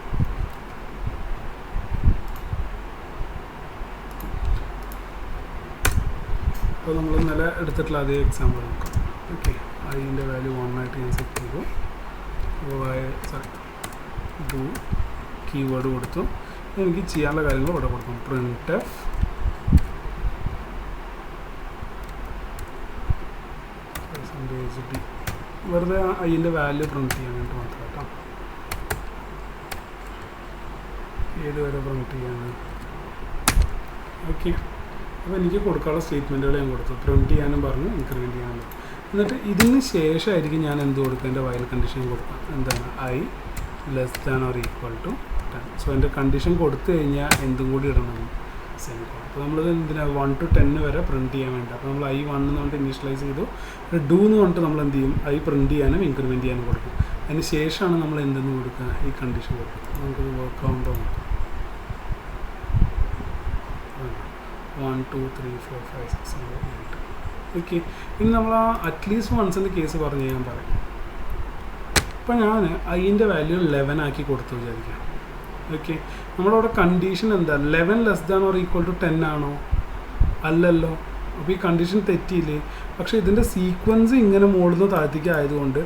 Speaker 1: അപ്പോൾ നമ്മൾ ഇന്നലെ എടുത്തിട്ടുള്ള അതേ എക്സാമ്പിൾ നോക്കാം. ഓക്കെ, അതിൻ്റെ വാല്യൂ 1 ആയിട്ട് ഞാൻ സെറ്റ് ചെയ്തു. ഡു കീവേഡ് കൊടുത്തു. എനിക്ക് ചെയ്യാനുള്ള കാര്യങ്ങൾ ഇവിടെ കൊടുക്കും. പ്രിന്റ് എഫ് %d വെറുതെ അതിൻ്റെ വാല്യൂ പ്രിൻറ്റ് ചെയ്യാൻ വേണ്ടി മാത്രം കേട്ടോ. ഏത് വരെ പ്രിൻറ്റ് ചെയ്യാണ്. ഓക്കെ, അപ്പോൾ എനിക്ക് കൊടുക്കാനുള്ള സ്റ്റേറ്റ്മെൻറ്റുകൾ ഞാൻ കൊടുത്തു. പ്രിൻറ്റ് ചെയ്യാനും പറഞ്ഞു, ഇൻക്രിമെൻറ്റ് ചെയ്യാനും പറഞ്ഞു. എന്നിട്ട് ഇതിന് ശേഷമായിരിക്കും ഞാൻ എന്ത് കൊടുക്കുക, എൻ്റെ വയൽ കണ്ടീഷൻ കൊടുക്കാം. എന്താണ്, i <= 10. സോ എൻ്റെ കണ്ടീഷൻ കൊടുത്തു കഴിഞ്ഞാൽ എന്തും കൂടി ഇടണം, സെമിക്കോളൻ. അപ്പോൾ നമ്മളിത് എന്തിനാണ് 1 to 10 വരെ പ്രിൻറ്റ് ചെയ്യാൻ വേണ്ടി. അപ്പോൾ നമ്മൾ i1 എന്ന് പറഞ്ഞിട്ട് ഇനീഷ്യലൈസ് ചെയ്തു. ഡു എന്ന് പറഞ്ഞിട്ട് നമ്മൾ എന്ത് ചെയ്യും, i പ്രിൻറ്റ് ചെയ്യാനും ഇൻക്രിമെൻറ്റ് ചെയ്യാനും കൊടുക്കും. അതിന് ശേഷമാണ് നമ്മൾ എന്തെന്ന് കൊടുക്കുക, ഈ കണ്ടീഷൻ കൊടുക്കുക. നമുക്കിത് വർക്ക് ആവുമ്പോൾ നോക്കാം. 1 2 3 4 5 6 7 8. ഓക്കെ, ഇനി നമ്മൾ ആ അറ്റ്ലീസ്റ്റ് വൺസിൻ്റെ കേസ് പറഞ്ഞ് ഞാൻ പറയും. ഇപ്പം ഞാൻ അതിൻ്റെ വാല്യൂ 11 ആക്കി കൊടുത്തു വിചാരിക്കാം. ഓക്കെ, നമ്മുടെ അവിടെ കണ്ടീഷൻ എന്താ, 11 <= 10 ആണോ, അല്ലല്ലോ. അപ്പോൾ ഈ കണ്ടീഷൻ തെറ്റിയില്ലേ. പക്ഷേ ഇതിൻ്റെ സീക്വൻസ് ഇങ്ങനെ മുകളിൽ നിന്ന് താഴത്തേക്ക് ആയതുകൊണ്ട്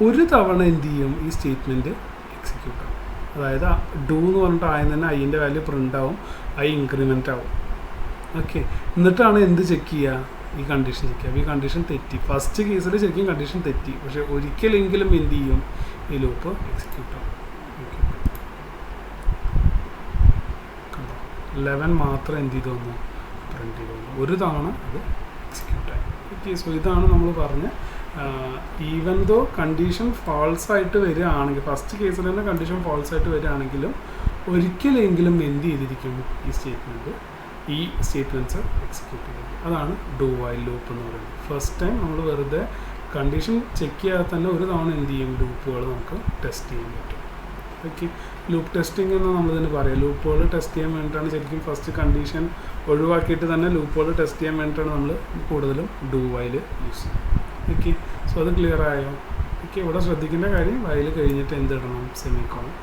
Speaker 1: ഒരു തവണ എന്ത് ചെയ്യും, ഈ സ്റ്റേറ്റ്മെൻറ്റ് എക്സിക്യൂട്ട് ആവും. അതായത് ഡു എന്ന് പറഞ്ഞിട്ട് ആദ്യം തന്നെ അതിൻ്റെ വാല്യൂ പ്രിൻ്റ് ആവും, ഇൻക്രിമെൻ്റ് ആവും. ഓക്കെ, എന്നിട്ടാണ് എന്ത് ചെക്ക് ചെയ്യുക, ഈ കണ്ടീഷൻ ചെക്ക് ചെയ്യുക. അപ്പോൾ ഈ കണ്ടീഷൻ തെറ്റി. ഫസ്റ്റ് കേസിൽ ശരിക്കും കണ്ടീഷൻ തെറ്റി, പക്ഷേ ഒരിക്കലെങ്കിലും എന്ത് ചെയ്യും, ഈ ലൂപ്പ് എക്സിക്യൂട്ട് ആവും. 11 മാത്രം എന്ത് ചെയ്തു വന്നു, പ്രിൻറ്റ് ചെയ്തു വന്നു. ഒരു തവണ അത് എക്സിക്യൂട്ട് ആയി. ഓക്കെ, സോ ഇതാണ് നമ്മൾ പറഞ്ഞ ഈവൻ ദോ കണ്ടീഷൻ ഫാൾസ് ആയിട്ട് വരികയാണെങ്കിൽ, ഫസ്റ്റ് കേസിൽ തന്നെ കണ്ടീഷൻ ഫാൾസ് ആയിട്ട് വരികയാണെങ്കിലും ഒരിക്കലെങ്കിലും എന്ത് ചെയ്തിരിക്കും, ഈ സ്റ്റേറ്റ്മെൻറ്റ്സ് എക്സിക്യൂട്ട് ചെയ്യും. അതാണ് ഡു വൈൽ ലൂപ്പ് എന്ന് പറയുന്നത്. ഫസ്റ്റ് ടൈം നമ്മൾ വെറുതെ കണ്ടീഷൻ ചെക്ക് ചെയ്യാതെ തന്നെ ഒരു തവണ എന്ത് ചെയ്യും, ലൂപ്പുകൾ നമുക്ക് ടെസ്റ്റ് ചെയ്യാൻ പറ്റും. ഓക്കെ, ലൂപ്പ് ടെസ്റ്റിംഗ് എന്ന് നമ്മളിതിന് പറയാം. ലൂപ്പുകൾ ടെസ്റ്റ് ചെയ്യാൻ വേണ്ടിയിട്ടാണ് ശരിക്കും ഫസ്റ്റ് കണ്ടീഷൻ ഒഴിവാക്കിയിട്ട് തന്നെ ലൂപ്പുകൾ ടെസ്റ്റ് ചെയ്യാൻ വേണ്ടിയിട്ടാണ് നമ്മൾ കൂടുതലും ഡു വൈൽ യൂസ് ചെയ്യുന്നത്. ഓക്കെ, സോ അത് ക്ലിയർ ആയോ. ഓക്കെ, ഇവിടെ ശ്രദ്ധിക്കേണ്ട കാര്യം വൈൽ കഴിഞ്ഞിട്ട് എന്തിടണം, സെമിക്കോളൻ.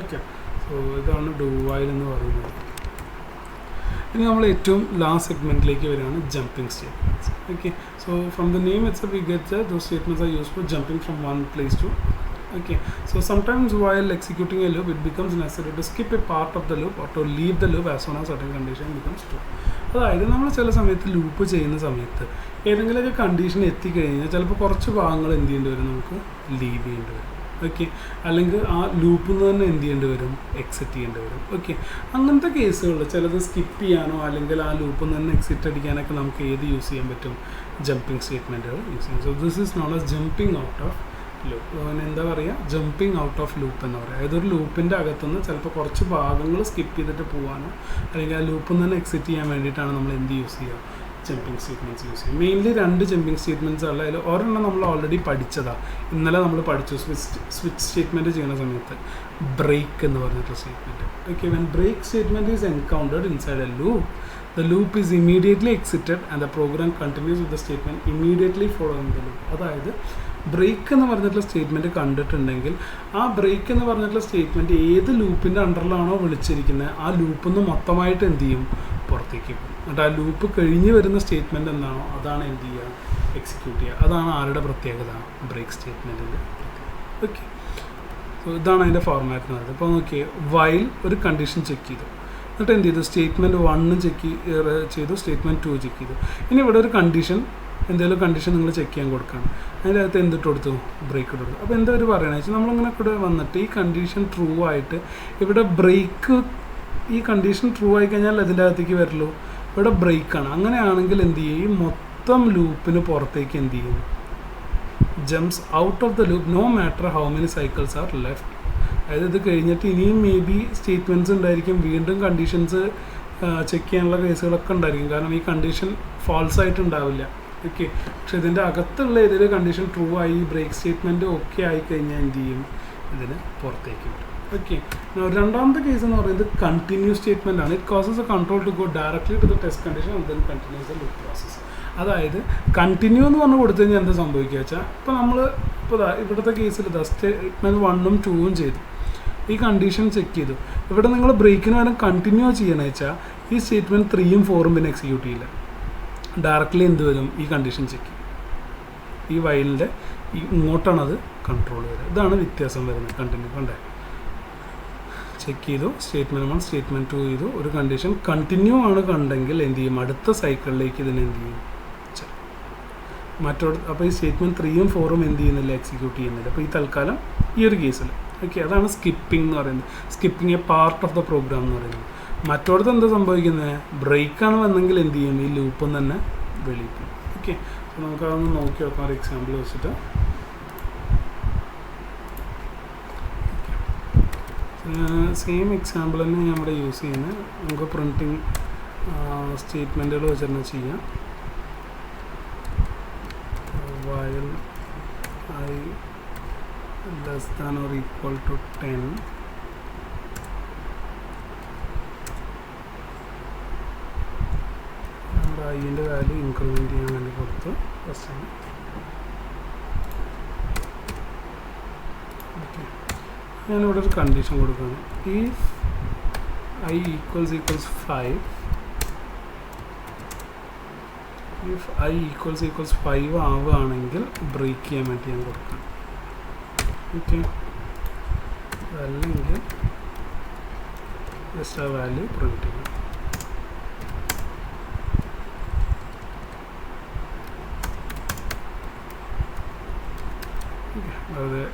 Speaker 1: ഓക്കെ, സോ ഇതാണ് ഡു വൈൽ എന്ന് പറയുന്നത്. ഇനി നമ്മൾ ഏറ്റവും ലാസ്റ്റ് സെഗ്മെൻറ്റിലേക്ക് വരികയാണ്, jumping statements. Okay, so from the name itself we get that those statements are used for jumping from one place to. Okay, so sometimes while executing a loop, it becomes necessary to skip a part of the loop or to leave the loop as soon as certain condition becomes true. അതായത് നമ്മൾ ചില സമയത്ത് loop ചെയ്യുന്ന സമയത്ത് ഏതെങ്കിലുമൊക്കെ condition എത്തിക്കഴിഞ്ഞാൽ ചിലപ്പോൾ കുറച്ച് ഭാഗങ്ങൾ എന്ത് ചെയ്യേണ്ടി വരും, നമുക്ക് ലീവ് ചെയ്യേണ്ടി വരും. ഓക്കെ, അല്ലെങ്കിൽ ആ ലൂപ്പിൽ നിന്ന് തന്നെ എന്ത് ചെയ്യേണ്ടി വരും, എക്സിറ്റ് ചെയ്യേണ്ടി വരും. ഓക്കെ, അങ്ങനത്തെ കേസുകളിൽ ചിലത് സ്കിപ്പ് ചെയ്യാനോ അല്ലെങ്കിൽ ആ ലൂപ്പിൽ നിന്ന് തന്നെ എക്സിറ്റ് അടിക്കാനൊക്കെ നമുക്ക് ഏത് യൂസ് ചെയ്യാൻ പറ്റും, ജമ്പിങ് സ്റ്റേറ്റ്മെൻറ്റുകൾ യൂസ് ചെയ്യാം. So this is known as jumping out of loop. എന്താ പറയുക, ജമ്പിങ് ഔട്ട് ഓഫ് ലൂപ്പ് എന്ന് പറയുക. അതായത് ഒരു ലൂപ്പിൻ്റെ അകത്തുനിന്ന് ചിലപ്പോൾ കുറച്ച് ഭാഗങ്ങൾ സ്കിപ്പ് ചെയ്തിട്ട് പോകാനോ അല്ലെങ്കിൽ ആ ലൂപ്പിൽ നിന്ന് തന്നെ എക്സിറ്റ് ചെയ്യാൻ വേണ്ടിയിട്ടാണ് നമ്മൾ എന്ത് യൂസ് ചെയ്യുക, ജമ്പിങ് സ്റ്റേറ്റ്മെൻറ്റ്സ് യൂസ് ചെയ്യും. മെയിൻലി 2 ജമ്പിങ് സ്റ്റേറ്റ്മെൻറ്റ്സ് ഉള്ള അതിൽ ഒരെണ്ണം നമ്മൾ ഓൾറെഡി പഠിച്ചതാണ്. ഇന്നലെ നമ്മൾ പഠിച്ചു സ്വിച്ച് സ്റ്റേറ്റ്മെൻറ്റ് ചെയ്യുന്ന സമയത്ത് ബ്രേക്ക് എന്ന് പറഞ്ഞിട്ടുള്ള statement. Okay, when break statement is encountered inside a loop, the loop is immediately exited and the program continues with the statement immediately following the loop. അതായത് ബ്രേക്ക് എന്ന് പറഞ്ഞിട്ടുള്ള സ്റ്റേറ്റ്മെൻറ്റ് കണ്ടിട്ടുണ്ടെങ്കിൽ ആ break എന്ന് പറഞ്ഞിട്ടുള്ള സ്റ്റേറ്റ്മെൻറ്റ് ഏത് ലൂപ്പിൻ്റെ അണ്ടറിലാണോ വിളിച്ചിരിക്കുന്നത് ആ ലൂപ്പിൽ നിന്ന് മൊത്തമായിട്ട് എന്ത് ചെയ്യും, പുറത്തേക്ക് പോകും. എന്നിട്ട് ആ ലൂപ്പ് കഴിഞ്ഞ് വരുന്ന സ്റ്റേറ്റ്മെൻറ്റ് എന്താണോ അതാണ് എന്ത് ചെയ്യുക, എക്സിക്യൂട്ട് ചെയ്യുക. അതാണ് ആരുടെ പ്രത്യേകത, ബ്രേക്ക് സ്റ്റേറ്റ്മെൻറ്റിൻ്റെ പ്രത്യേകത. ഓക്കെ, സോ ഇതാണ് അതിൻ്റെ ഫോർമാറ്റ് എന്ന് പറയുന്നത്. ഇപ്പോൾ നോക്കിയേ, വൈൽ ഒരു കണ്ടീഷൻ ചെക്ക് ചെയ്തു, എന്നിട്ട് എന്ത് ചെയ്തു, സ്റ്റേറ്റ്മെൻറ്റ് 1 ചെക്ക് ചെയ്തു, സ്റ്റേറ്റ്മെൻറ്റ് 2 ചെക്ക് ചെയ്തു. ഇനി ഇവിടെ ഒരു കണ്ടീഷൻ, എന്തെങ്കിലും കണ്ടീഷൻ നിങ്ങൾ ചെക്ക് ചെയ്യാൻ കൊടുക്കുകയാണ്, അതിൻ്റെ അകത്ത് എന്തിട്ട് കൊടുത്തു, ബ്രേക്ക് ഇട്ട് കൊടുത്തു. അപ്പോൾ എന്താ ഒരു പറയണമെന്ന് വെച്ചാൽ നമ്മളിങ്ങനെ ഇവിടെ വന്നിട്ട് ഈ കണ്ടീഷൻ ട്രൂ ആയിട്ട് ഇവിടെ ബ്രേക്ക്, ഈ കണ്ടീഷൻ ട്രൂ ആയി കഴിഞ്ഞാൽ അതിൻ്റെ അകത്തേക്ക് വരുള്ളൂ, ഇവിടെ ബ്രേക്കാണ്. അങ്ങനെയാണെങ്കിൽ എന്ത് ചെയ്യും, ഈ മൊത്തം മൊത്തം ലൂപ്പിന് പുറത്തേക്ക് എന്ത് ചെയ്യും, jumps out of the loop no matter how many cycles are left. അതായത് ഇത് കഴിഞ്ഞിട്ട് ഇനിയും മേ ബി സ്റ്റേറ്റ്മെൻറ്റ്സ് ഉണ്ടായിരിക്കും, വീണ്ടും കണ്ടീഷൻസ് ചെക്ക് ചെയ്യാനുള്ള കേസുകളൊക്കെ ഉണ്ടായിരിക്കും. കാരണം ഈ കണ്ടീഷൻ ഫാൾസ് ആയിട്ടുണ്ടാവില്ല. ഓക്കെ, പക്ഷെ ഇതിൻ്റെ അകത്തുള്ള ഏതൊരു കണ്ടീഷൻ ട്രൂ ആയി ബ്രേക്ക് സ്റ്റേറ്റ്മെൻറ്റ് ഓക്കെ ആയിക്കഴിഞ്ഞാൽ എന്ത് ചെയ്യും, ഇതിന് പുറത്തേക്ക് വരും. ഓക്കെ, രണ്ടാമത്തെ കേസ് എന്ന് പറയുന്നത് കണ്ടിന്യൂസ് സ്റ്റേറ്റ്മെൻ്റ് ആണ്. It causes a control to go directly to the test condition and then continues the loop process. അതായത് കണ്ടിന്യൂ എന്ന് പറഞ്ഞ് കൊടുത്തു കഴിഞ്ഞാൽ എന്താ സംഭവിക്കുക വെച്ചാൽ, ഇപ്പോൾ നമ്മൾ ഇപ്പോൾ ഇവിടുത്തെ കേസിൽ സ്റ്റേറ്റ്മെൻറ്റ് 1ഉം 2ഉം ചെയ്തു, ഈ കണ്ടീഷൻ ചെക്ക് ചെയ്തു. ഇവിടെ നിങ്ങൾ ബ്രേക്കിന് പകരം കണ്ടിന്യൂ ചെയ്യണമെന്ന് വെച്ചാൽ ഈ സ്റ്റേറ്റ്മെൻറ്റ് 3ഉം 4ഉം പിന്നെ എക്സിക്യൂട്ട് ചെയ്യില്ല. ഡയറക്റ്റ്ലി എന്ത് വരും, ഈ കണ്ടീഷൻ ചെക്ക് ചെയ്യും. ഈ വയലിൻ്റെ ഇങ്ങോട്ടാണത് കൺട്രോൾ വരിക. ഇതാണ് വ്യത്യാസം വരുന്നത്. കണ്ടിന്യൂ കണ്ടേ, ചെക്ക് ചെയ്തു, സ്റ്റേറ്റ്മെൻറ്റ് 1 സ്റ്റേറ്റ്മെൻറ്റ് 2 ചെയ്തു, ഒരു കണ്ടീഷൻ കണ്ടിന്യൂ ആണ് കണ്ടെങ്കിൽ എന്ത് ചെയ്യും, അടുത്ത സൈക്കിളിലേക്ക് ഇതിന് എന്ത് ചെയ്യും, അപ്പോൾ ഈ സ്റ്റേറ്റ്മെൻറ്റ് 3ഉം 4ഉം എന്ത് ചെയ്യുന്നില്ല, എക്സിക്യൂട്ട് ചെയ്യുന്നില്ല. അപ്പോൾ ഈ തൽക്കാലം ഈ ഒരു കേസിൽ ഓക്കെ, അതാണ് സ്കിപ്പിംഗ് എന്ന് പറയുന്നത്. Skipping a part of the program എന്ന് പറയുന്നത്. മറ്റോടത്ത് എന്താ സംഭവിക്കുന്നത്, ബ്രേക്കാണ് വന്നെങ്കിൽ എന്ത് ചെയ്യും, ഈ ലൂപ്പും തന്നെ വെളിയിൽ പോകും. ഓക്കെ, അപ്പോൾ നമുക്കതൊന്ന് നോക്കി നോക്കാം ഒരു എക്സാമ്പിൾ വെച്ചിട്ട്. സെയിം എക്സാമ്പിൾ തന്നെ ഞാൻ ഇവിടെ യൂസ് ചെയ്യുന്നത്. നമുക്ക് പ്രിൻറ്റിങ് സ്റ്റേറ്റ്മെൻറ്റുകൾ വെച്ച് തന്നെ ചെയ്യാം. while I less than or equal to 10 നമ്മുടെ ഐൻ്റെ വാല്യൂ ഇൻക്രിമെൻറ്റ് ചെയ്യാൻ വേണ്ടി കൊടുത്തു ഫസ്റ്റ്. ഓക്കെ, ഞാനിവിടെ ഒരു കണ്ടീഷൻ കൊടുക്കുകയാണ്. If I equals 5, if I equals 5 ആവുകയാണെങ്കിൽ ബ്രേക്ക് ചെയ്യാൻ വേണ്ടി ഞാൻ കൊടുക്കാം. ഓക്കെ, അല്ലെങ്കിൽ ജസ്റ്റ് ആ വാല്യൂ പ്രിൻറ്റ് ചെയ്യണം. അതെ,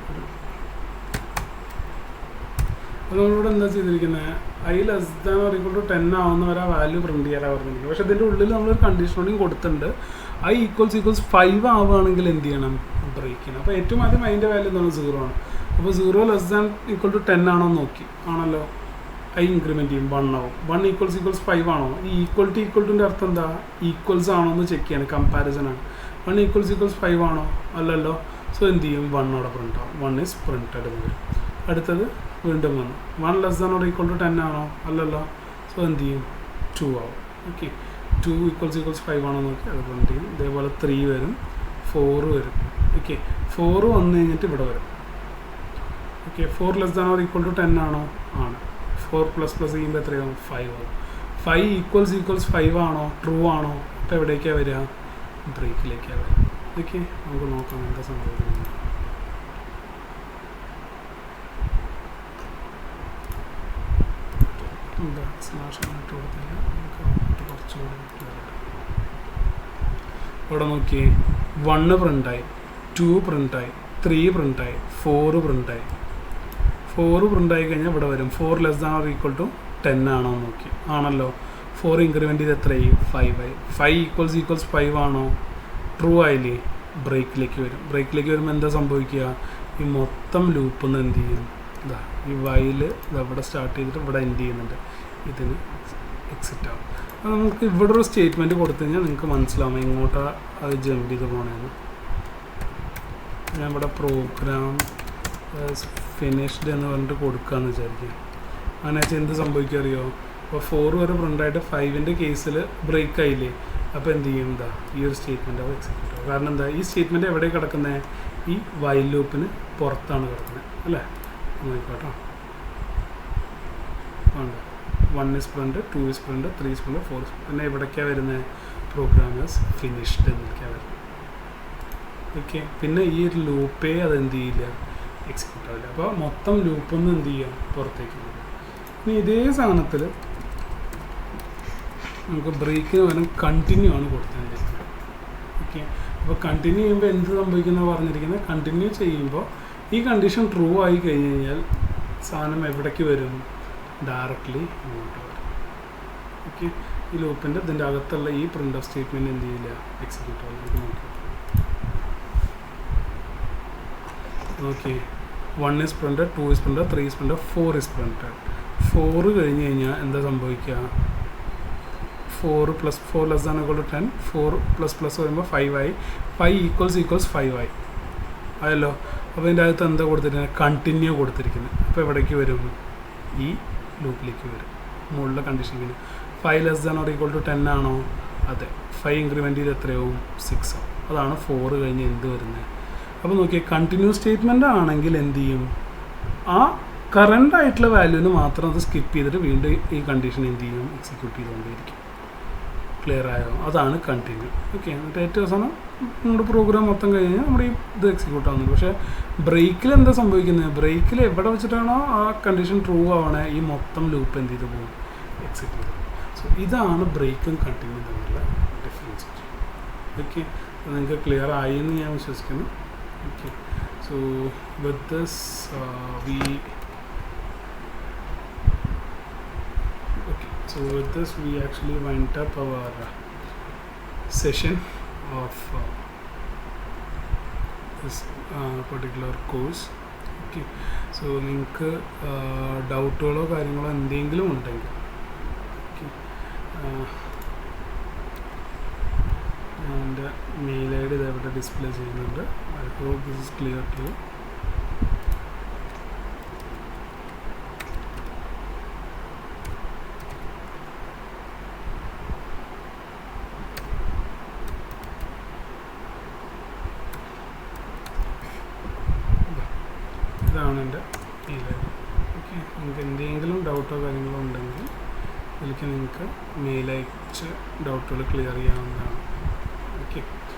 Speaker 1: അപ്പോൾ നമ്മളിവിടെ എന്താ ചെയ്തിരിക്കുന്നത്, I less than or equal to 10 ആവുന്ന വരെ ആ വാല്യൂ പ്രിൻറ്റ് ചെയ്യാനാണ് പറഞ്ഞിരിക്കുന്നത്. പക്ഷേ ഇതിൻ്റെ ഉള്ളിൽ നമ്മളൊരു കണ്ടീഷനോടെയും കൊടുത്തിട്ടുണ്ട്. I equals 5 ആവുകയാണെങ്കിൽ എന്ത് ചെയ്യണം, ബ്രേക്ക് ചെയ്യണം. അപ്പോൾ ഏറ്റവും ആദ്യം അതിൻ്റെ വാല്യൂ എന്താണ്, 0 ആണ്. അപ്പോൾ 0 less than equal to 10 ആണോ നോക്കി, ആണല്ലോ, I ഇൻക്രിമെൻറ്റ് ചെയ്യും, 1 ആവും. 1 equals 5 ആണോ, ഈ ഈക്വൽറ്റിൻ്റെ അർത്ഥം എന്താ, ഈക്വൽസ് ആണോ എന്ന് ചെക്ക് ചെയ്യാണ്, കമ്പാരിസൺ ആണ്. 1 equals 5 ആണോ, അല്ലല്ലോ. സോ എന്ത് ചെയ്യും, 1 അവിടെ പ്രിൻ്റ് ആവും, 1 is printed എന്ന് വരും. അടുത്തത് വീണ്ടും വന്നു, 1 less than or equal to 10 ആണോ, അല്ലല്ലോ. സോ എന്ത് ചെയ്യും, 2 ആവും. ഓക്കെ, 2 equals 5 ആണോ നോക്കി അത് പ്രിൻറ്റ് ചെയ്യും. ഇതേപോലെ 3 വരും, 4 വരും. ഓക്കെ, 4 വന്നു കഴിഞ്ഞിട്ട് ഇവിടെ വരും. Okay, 4 less than or equal to 10 ആണോ, ആണ്. 4 ++ ചെയ്യുമ്പോൾ എത്രയാവും, 5 ആവും. 5 equals 5 ആണോ, ട്രൂ ആണോ, അപ്പോൾ എവിടേക്കാണ് വരിക, ബ്രേക്കിലേക്കാണ് വരിക. ഓക്കെ, നമുക്ക് നോക്കാം എന്താ സംഭവിക്കുന്നത്. എന്താ സ്ലാഷ് ഇട്ട് കൊടുത്തില്ല, നമുക്ക് കുറച്ചുകൂടി ഇവിടെ നോക്കിയേ, 1 പ്രിൻ്റായി, 2 പ്രിൻ്റായി, 3 പ്രിൻ്റായി, 4 പ്രിൻ്റായി. 4 പ്രിൻ്റായി കഴിഞ്ഞാൽ ഇവിടെ വരും 4 less than or equal to 10 ആണോ നോക്കി, ആണല്ലോ. 4 ഇൻക്രിമെൻറ്റ് ചെയ്ത് എത്രയായി, 5 ആയി. 5 equals 5 ആണോ, ട്രൂ ആയില്ലേ, ബ്രേക്കിലേക്ക് വരും. ബ്രേക്കിലേക്ക് വരുമ്പോൾ എന്താ സംഭവിക്കുക, ഈ മൊത്തം ലൂപ്പിൽ നിന്ന് എന്ത് ചെയ്യും, ഇതാ ഈ വയൽ ഇതവിടെ സ്റ്റാർട്ട് ചെയ്തിട്ട് ഇവിടെ എൻഡ് ചെയ്യുന്നുണ്ട്, ഇതിന് എക്സിറ്റ് ആവും. അപ്പോൾ നമുക്ക് ഇവിടെ ഒരു സ്റ്റേറ്റ്മെൻറ്റ് കൊടുത്തു കഴിഞ്ഞാൽ നിങ്ങൾക്ക് മനസ്സിലാവും എങ്ങോട്ടാണ് അത് ജമ്പ് ചെയ്ത് പോകണമെന്ന്. ഞാൻ ഇവിടെ പ്രോഗ്രാം ഫിനിഷ്ഡ് എന്ന് പറഞ്ഞിട്ട് കൊടുക്കുകയെന്ന് വിചാരിക്കുക. അങ്ങനെ വെച്ചാൽ എന്ത് സംഭവിക്കുക അറിയോ, അപ്പോൾ 4 വരെ പ്രിൻ്റായിട്ട് 5ൻ്റെ കേസിൽ ബ്രേക്ക് ആയില്ലേ, അപ്പോൾ എന്ത് ചെയ്യും, എന്താ ഈ ഒരു സ്റ്റേറ്റ്മെൻറ്റ് ആവും എക്സിക്യൂട്ട് ആവും. കാരണം എന്താ, ഈ സ്റ്റേറ്റ്മെൻറ്റ് എവിടെ കിടക്കുന്നത്, ഈ വൈൽ ലൂപ്പിന് പുറത്താണ് കിടക്കുന്നത് അല്ലേ. നോക്കിക്കോട്ടോ, ഉണ്ട് 1 is printed, 2 is printed, 3 is printed, 4 is printed. പിന്നെ എവിടേക്കാണ് വരുന്നത്, പ്രോഗ്രാമേഴ്സ് ഫിനിഷ്ഡ് എന്നൊക്കെയാണ് വരുന്നത്. ഓക്കെ, പിന്നെ ഈ ഒരു ലൂപ്പേ അതെന്ത് ചെയ്യില്ല, എക്സിക്യൂട്ട് ആവില്ല. അപ്പോൾ മൊത്തം ലൂപ്പൊന്നും എന്ത് ചെയ്യുക, പുറത്തേക്ക് പോകും. ഇനി ഇതേ സാധനത്തിൽ നമുക്ക് ബ്രേക്കിന് പകരം കണ്ടിന്യൂ ആണ് കൊടുത്തിട്ടുള്ളത്. ഓക്കെ, അപ്പോൾ കണ്ടിന്യൂ ചെയ്യുമ്പോൾ എന്ത് സംഭവിക്കുന്നത് പറഞ്ഞിരിക്കുന്നത്, കണ്ടിന്യൂ ചെയ്യുമ്പോൾ ഈ കണ്ടീഷൻ ട്രൂ ആയി കഴിഞ്ഞ് കഴിഞ്ഞാൽ സാധനം എവിടേക്ക് വരും, ഡയറക്റ്റ്ലി ഇങ്ങോട്ട് വരും. ഓക്കെ, ഈ ലൂപ്പിൻ്റെ ഇതിൻ്റെ അകത്തുള്ള ഈ പ്രിൻ്റ് ഓഫ് സ്റ്റേറ്റ്മെൻറ്റ് എന്ത് ചെയ്യില്ല, എക്സിക്യൂട്ട് ആവില്ല. Okay 1 is printed, 2 is printed, 3 is printed, 4 is printed. 4 കഴിഞ്ഞ് കഴിഞ്ഞാൽ എന്താ സംഭവിക്കുക, 4 + 4 ലെസ് ദാൻ ഈക്വൽ ടു 10, 4 ++ വരുമ്പോൾ 5 ആയി, 5 = 5 ആയി ആയല്ലോ. അപ്പോൾ ഇതിൻ്റെ അകത്ത് എന്താ കൊടുത്തിരിക്കുന്നത്, കണ്ടിന്യൂ കൊടുത്തിരിക്കുന്നത്. അപ്പോൾ എവിടേക്ക് വരും, ഈ ലൂപ്പിലേക്ക് വരും. മുകളിലെ കണ്ടീഷനിൽ 5 less than or equal to 10 ആണോ, അതെ, 5 ഇൻക്രിമെൻ്റ് ചെയ്ത് എത്രയാവും, 6 ആവും. അതാണ് 4 കഴിഞ്ഞ് എന്ത് വരുന്നത്. അപ്പോൾ നോക്കിയാൽ കണ്ടിന്യൂസ് സ്റ്റേറ്റ്മെൻ്റ് ആണെങ്കിൽ എന്ത് ചെയ്യും, ആ കറണ്ട് ആയിട്ടുള്ള വാല്യൂവിന് മാത്രം അത് സ്കിപ്പ് ചെയ്തിട്ട് വീണ്ടും ഈ കണ്ടീഷൻ എന്ത് ചെയ്യും, എക്സിക്യൂട്ട് ചെയ്തുകൊണ്ടേയിരിക്കും. ക്ലിയർ ആയോ, അതാണ് കണ്ടിന്യൂ. ഓക്കെ, എന്നിട്ട് ഏറ്റവും അവസാനം നമ്മുടെ പ്രോഗ്രാം മൊത്തം കഴിഞ്ഞാൽ നമ്മുടെ ഈ ഇത് എക്സിക്യൂട്ട് ആവുന്നുണ്ട്. പക്ഷേ ബ്രേക്കിൽ എന്താ സംഭവിക്കുന്നത്, ബ്രേക്കിൽ എവിടെ വെച്ചിട്ടാണോ ആ കണ്ടീഷൻ ട്രൂ ആവണേ ഈ മൊത്തം ലൂപ്പ് എന്ത് ചെയ്ത് പോകും, എക്സിക്യൂട്ട് ചെയ്യും. സോ ഇതാണ് ബ്രേക്കും കണ്ടിന്യൂ തമ്മിലുള്ള ഡിഫറൻസ്. ഓക്കെ, നിങ്ങൾക്ക് ക്ലിയർ ആയി എന്ന് ഞാൻ വിശ്വസിക്കുന്നു. Okay, so with this we actually wind up our session of this particular course. Okay, so നിങ്ങൾക്ക് ഡൗട്ടുകളോ കാര്യങ്ങളോ എന്തെങ്കിലും ഉണ്ടെങ്കിൽ എൻ്റെ മെയിൽ ഐ ഡി ഇതേവിടെ ഡിസ്പ്ലേ ചെയ്യുന്നുണ്ട്. I hope this is clear to you. ഇതാണ് എൻ്റെ മെയിൽ ഐ ഡി. ഓക്കെ, നിങ്ങൾക്ക് എന്തെങ്കിലും ഡൗട്ടോ കാര്യങ്ങളോ ഉണ്ടെങ്കിൽ ഇതിലേക്ക് നിങ്ങൾക്ക് മെയിൽ അയച്ച് ഡൗട്ടുകൾ ക്ലിയർ ചെയ്യാവുന്നതാണ്. Okay,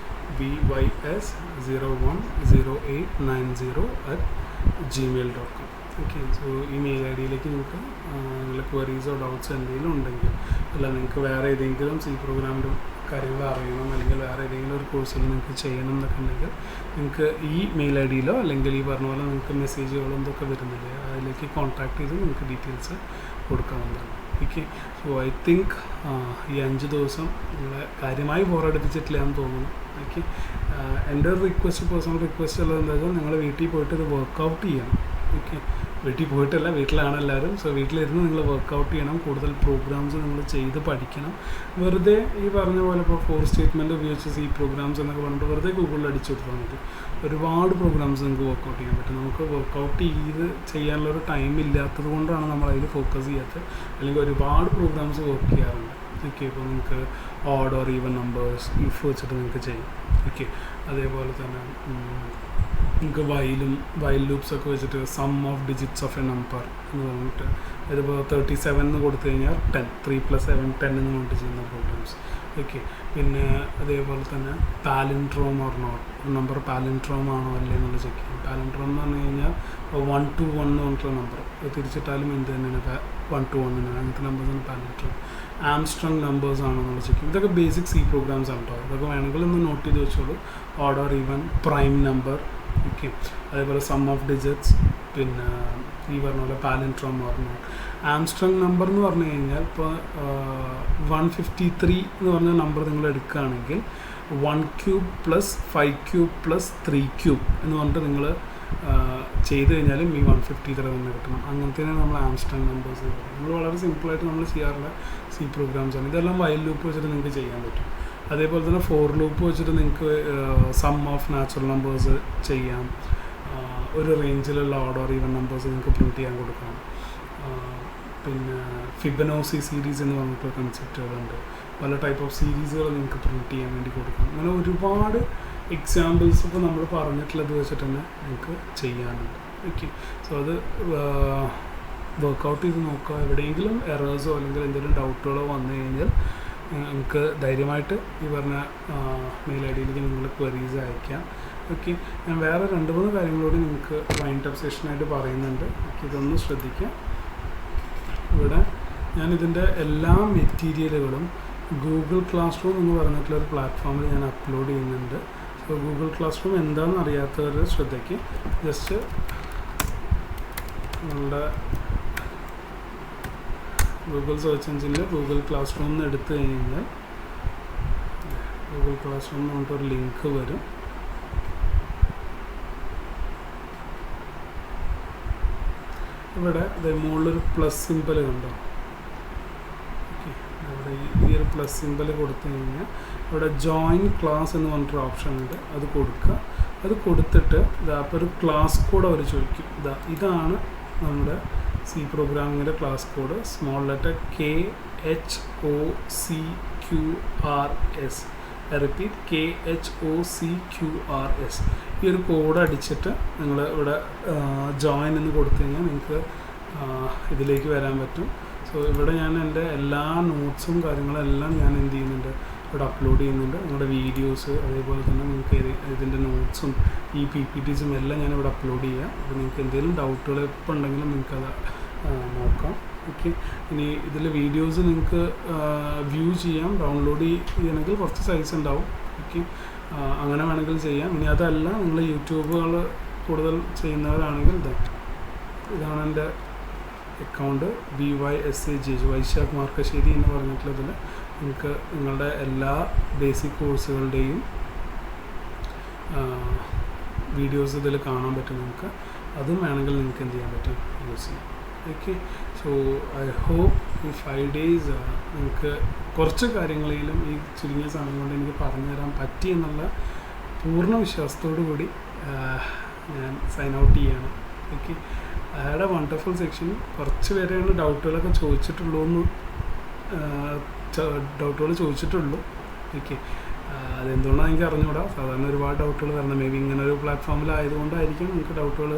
Speaker 1: vys010890@gmail.com. ഓക്കെ, സോ ഈ മെയിൽ ഐ ഡിയിലേക്ക് നിങ്ങൾക്ക് നിങ്ങളുടെ ക്വയറീസോ ഡൗട്ട്സോ എന്തെങ്കിലും ഉണ്ടെങ്കിൽ, അല്ല നിങ്ങൾക്ക് വേറെ ഏതെങ്കിലും സി പ്രോഗ്രാമിൻ്റെ കാര്യങ്ങൾ അറിയണം, അല്ലെങ്കിൽ വേറെ ഏതെങ്കിലും ഒരു കോഴ്സിൽ നിങ്ങൾക്ക് ചെയ്യണം എന്നൊക്കെ ഉണ്ടെങ്കിൽ നിങ്ങൾക്ക് ഈ മെയിൽ ഐ ഡിയിലോ അല്ലെങ്കിൽ ഈ പറഞ്ഞ പോലെ നിങ്ങൾക്ക് മെസ്സേജുകളോ എന്തൊക്കെ വരുന്നില്ലേ അതിലേക്ക് കോൺടാക്ട് ചെയ്ത് നിങ്ങൾക്ക് ഡീറ്റെയിൽസ് കൊടുക്കാവുന്നതാണ്. ഓക്കെ, സോ ഐ തിങ്ക് ഈ 5 ദിവസം നിങ്ങളെ കാര്യമായി ബോറടിപ്പിച്ചിട്ടില്ല എന്ന് തോന്നുന്നു. ഓക്കെ, എൻ്റെ ഒരു പേഴ്സണൽ റിക്വസ്റ്റ് ഉള്ളത് എന്താ വെച്ചാൽ നിങ്ങൾ വീട്ടിൽ പോയിട്ട് ഇത് വർക്കൗട്ട് ചെയ്യണം. ഓക്കെ, വീട്ടിൽ പോയിട്ടല്ല, വീട്ടിലാണ് എല്ലാവരും. സോ വീട്ടിലിരുന്ന് നിങ്ങൾ വർക്കൗട്ട് ചെയ്യണം, കൂടുതൽ പ്രോഗ്രാംസ് നിങ്ങൾ ചെയ്ത് പഠിക്കണം. വെറുതെ ഈ പറഞ്ഞ പോലെ ഇപ്പോൾ 4 സ്റ്റേറ്റ്മെൻറ്റ് ഉപയോഗിച്ച് സി പ്രോഗ്രാംസ് എന്നൊക്കെ പറഞ്ഞിട്ട് വെറുതെ ഗൂഗിളിൽ അടിച്ചു കൊടുത്താൽ മതി. ഒരുപാട് പ്രോഗ്രാംസ് നിങ്ങൾക്ക് വർക്കൗട്ട് ചെയ്യാൻ പറ്റും. നമുക്ക് വർക്കൗട്ട് ചെയ്യാനുള്ളൊരു ടൈം ഇല്ലാത്തത് കൊണ്ടാണ് നമ്മൾ അതിൽ ഫോക്കസ് ചെയ്യാത്തത്. അല്ലെങ്കിൽ ഒരുപാട് പ്രോഗ്രാംസ് വർക്ക് ചെയ്യാറുണ്ട്. ഓക്കെ, ഇപ്പോൾ നിങ്ങൾക്ക് odd or even numbers if വെച്ചിട്ട് നിങ്ങൾക്ക് ചെയ്യാം. ഓക്കെ, അതേപോലെ തന്നെ നിങ്ങൾക്ക് വൈൽ ലൂപ്സ് ഒക്കെ വെച്ചിട്ട് sum of digits of a number എന്ന് പറഞ്ഞിട്ട് അതിപ്പോൾ 37 എന്ന് കൊടുത്തു കഴിഞ്ഞാൽ 10, 3 + 7 10 എന്ന് പറഞ്ഞിട്ട് ചെയ്യുന്ന പ്രോഗ്രാംസ്. ഓക്കെ, പിന്നെ അതേപോലെ തന്നെ പാലിൻഡ്രോം ഓർ നോട്ട്, ഒരു നമ്പർ പാലിൻഡ്രോം ആണോ അല്ലേ എന്നുള്ളത് ചെക്ക് ചെയ്യും. പാലിൻഡ്രോം എന്ന് പറഞ്ഞു കഴിഞ്ഞാൽ 1 to 1 എന്ന് പറഞ്ഞിട്ടുള്ള നമ്പർ തിരിച്ചിട്ടാലും എന്ത് തന്നെയാണ് 1 to 1 തന്നെയാണ്. അങ്ങനത്തെ നമ്പേഴ്സാണ് പാലിൻഡ്രോം. ആംസ്ട്രോങ് നമ്പേഴ്സ് ആണോ എന്നുള്ളത് ചെക്ക് ചെയ്യും. ഇതൊക്കെ ബേസിക് സി പ്രോഗ്രാംസ് ആണ് കേട്ടോ. ഇതൊക്കെ വേണമെങ്കിൽ ഒന്ന് നോട്ട് ചെയ്ത് വെച്ചോളൂ. Odd or even, prime number. Okay, അതേപോലെ സം ഓഫ് ഡിജിറ്റ്സ്, പിന്നെ ഈ പറഞ്ഞ പോലെ palindrome or not. Armstrong number എന്ന് പറഞ്ഞു കഴിഞ്ഞാൽ ഇപ്പോൾ 153 എന്ന് പറഞ്ഞ നമ്പർ നിങ്ങൾ എടുക്കുകയാണെങ്കിൽ 1³ + 5³ + 3³ എന്ന് പറഞ്ഞിട്ട് നിങ്ങൾ ചെയ്ത് കഴിഞ്ഞാലും ഈ 153 തന്നെ കിട്ടണം. അങ്ങനത്തേനാണ് നമ്മൾ ആംസ്ട്രോങ് നമ്പേഴ്സ്. നമ്മൾ വളരെ സിമ്പിളായിട്ട് നമ്മൾ ചെയ്യാറുള്ള സി പ്രോഗ്രാംസാണ്. ഇതെല്ലാം വൈൽ ലൂപ്പ് വെച്ചിട്ട് നിങ്ങൾക്ക് ചെയ്യാൻ പറ്റും. അതേപോലെ തന്നെ ഫോർ ലൂപ്പ് വെച്ചിട്ട് നിങ്ങൾക്ക് സം ഓഫ് നാച്ചുറൽ നമ്പേഴ്സ് ചെയ്യാം. ഒരു റേഞ്ചിലുള്ള ഓഡ് ഓർ ഈവൻ നമ്പേഴ്സ് നിങ്ങൾക്ക് പ്രിൻറ്റ് ചെയ്യാൻ കൊടുക്കാം. പിന്നെ ഫിബനോസി സീരീസ് എന്ന് പറഞ്ഞിട്ടുള്ള കൺസെപ്റ്റുകളുണ്ട്. പല ടൈപ്പ് ഓഫ് സീരീസുകൾ നിങ്ങൾക്ക് പ്രിൻറ്റ് ചെയ്യാൻ വേണ്ടി കൊടുക്കാം. അങ്ങനെ ഒരുപാട് എക്സാമ്പിൾസ് ഇപ്പോൾ നമ്മൾ പറഞ്ഞിട്ടുള്ളത് വെച്ചിട്ട് തന്നെ നിങ്ങൾക്ക് ചെയ്യാനുണ്ട്. ഓക്കെ, സോ അത് വർക്കൗട്ട് ചെയ്ത് നോക്കുക. എവിടെയെങ്കിലും എറേഴ്സോ അല്ലെങ്കിൽ എന്തെങ്കിലും ഡൗട്ടുകളോ വന്നു കഴിഞ്ഞാൽ നിങ്ങൾക്ക് ധൈര്യമായിട്ട് ഈ പറഞ്ഞ മെയിൽ ഐ ഡിയിലേക്ക് നിങ്ങൾ ക്വയറീസ് അയക്കാം. ഓക്കെ, ഞാൻ വേറെ 2-3 കാര്യങ്ങളോട് നിങ്ങൾക്ക് വൈൻഡ് അപ്പ് സെഷനായിട്ട് പറയുന്നുണ്ട്. ഓക്കെ, ഇതൊന്ന് ശ്രദ്ധിക്കുക. ഇവിടെ ഞാനിതിൻ്റെ എല്ലാ മെറ്റീരിയലുകളും ഗൂഗിൾ ക്ലാസ് റൂം എന്ന് പറഞ്ഞിട്ടുള്ളൊരു പ്ലാറ്റ്ഫോമിൽ ഞാൻ അപ്ലോഡ് ചെയ്യുന്നുണ്ട്. സോ ഗൂഗിൾ ക്ലാസ് റൂം എന്താണെന്ന് അറിയാത്തവർ ശ്രദ്ധയ്ക്ക് ജസ്റ്റ് നിങ്ങളുടെ ഗൂഗിൾ സെർച്ച് എഞ്ചിനിൽ ഗൂഗിൾ ക്ലാസ് റൂം എന്ന് എടുത്തു കഴിഞ്ഞാൽ ഗൂഗിൾ ക്ലാസ് റൂം എന്ന് പറഞ്ഞിട്ടൊരു ലിങ്ക് വരും. ഇവിടെ മുകളിലൊരു പ്ലസ് സിമ്പൽ കണ്ടോ? ഓക്കെ, ഇവിടെ ഈ ഒരു പ്ലസ് സിമ്പൽ കൊടുത്തു കഴിഞ്ഞാൽ ഇവിടെ ജോയിൻ ക്ലാസ് എന്ന് പറഞ്ഞിട്ടൊരു ഓപ്ഷൻ ഉണ്ട്, അത് കൊടുക്കുക. അത് കൊടുത്തിട്ട് അപ്പോൾ ഒരു ക്ലാസ് കോഡ് അവർ ചോദിക്കും. ഇതാണ് നമ്മുടെ സി പ്രോഗ്രാമിങ്ങിൻ്റെ class code. Small letter KHOCQRS. Repeat, KHOCQRS. ഈ ഒരു കോഡ് അടിച്ചിട്ട് നിങ്ങൾ ഇവിടെ ജോയിൻ എന്ന് കൊടുത്തു കഴിഞ്ഞാൽ നിങ്ങൾക്ക് ഇതിലേക്ക് വരാൻ പറ്റും. സോ ഇവിടെ ഞാൻ എൻ്റെ എല്ലാ നോട്ട്സും കാര്യങ്ങളെല്ലാം ഞാൻ എന്ത് ചെയ്യുന്നുണ്ട്, ഇവിടെ അപ്ലോഡ് ചെയ്യുന്നുണ്ട്. നിങ്ങളുടെ വീഡിയോസ്, അതേപോലെ തന്നെ നിങ്ങൾക്ക് ഇതിൻ്റെ നോട്ട്സും ഈ PPTസും എല്ലാം ഞാനിവിടെ അപ്ലോഡ് ചെയ്യാം. അപ്പോൾ നിങ്ങൾക്ക് എന്തെങ്കിലും ഡൗട്ടുകൾ എപ്പോൾ ഉണ്ടെങ്കിലും നിങ്ങൾക്കത് നോക്കാം. ഓക്കെ, ഇനി ഇതിൽ വീഡിയോസ് നിങ്ങൾക്ക് വ്യൂ ചെയ്യാം, ഡൗൺലോഡ് ചെയ്യണമെങ്കിൽ കുറച്ച് സൈസ് ഉണ്ടാവും. ഓക്കെ, അങ്ങനെ വേണമെങ്കിൽ ചെയ്യാം. ഇനി അതല്ല നിങ്ങൾ യൂട്യൂബുകൾ കൂടുതൽ ചെയ്യുന്നവരാണെങ്കിൽ ഇതാണ് എൻ്റെ അക്കൗണ്ട്, BYSAG വൈശാഖ് മാർക്കശ്ശേരി എന്ന് പറഞ്ഞിട്ടുള്ളതിൽ നിങ്ങൾക്ക് നിങ്ങളുടെ എല്ലാ ബേസിക് കോഴ്സുകളുടെയും വീഡിയോസ് ഇതിൽ കാണാൻ പറ്റും. നിങ്ങൾക്ക് അതും വേണമെങ്കിൽ നിങ്ങൾക്ക് എന്ത് ചെയ്യാൻ പറ്റും, യൂസ് ചെയ്യാം. ഓക്കെ, സോ ഐ ഹോപ്പ് ഈ 5 days നിങ്ങൾക്ക് കുറച്ച് കാര്യങ്ങളിലും ഈ ചുരുങ്ങിയ സമയം കൊണ്ട് എനിക്ക് പറഞ്ഞു തരാൻ പറ്റി എന്നുള്ള പൂർണ്ണ വിശ്വാസത്തോടു കൂടി ഞാൻ സൈൻ ഔട്ട് ചെയ്യണം. ഓക്കെ, അയാളുടെ വണ്ടർഫുൾ സെക്ഷൻ കുറച്ച് പേരെയാണ് ഡൗട്ടുകൾ ചോദിച്ചിട്ടുള്ളൂ. ഓക്കെ, അതെന്തുകൊണ്ടാണ് എനിക്ക് അറിഞ്ഞുകൂടാ. സാധാരണ ഒരുപാട് ഡൗട്ടുകൾ വരണം. മേ ബി ഇങ്ങനെ ഒരു പ്ലാറ്റ്ഫോമിലായതുകൊണ്ടായിരിക്കും നിങ്ങൾക്ക് ഡൗട്ടുകൾ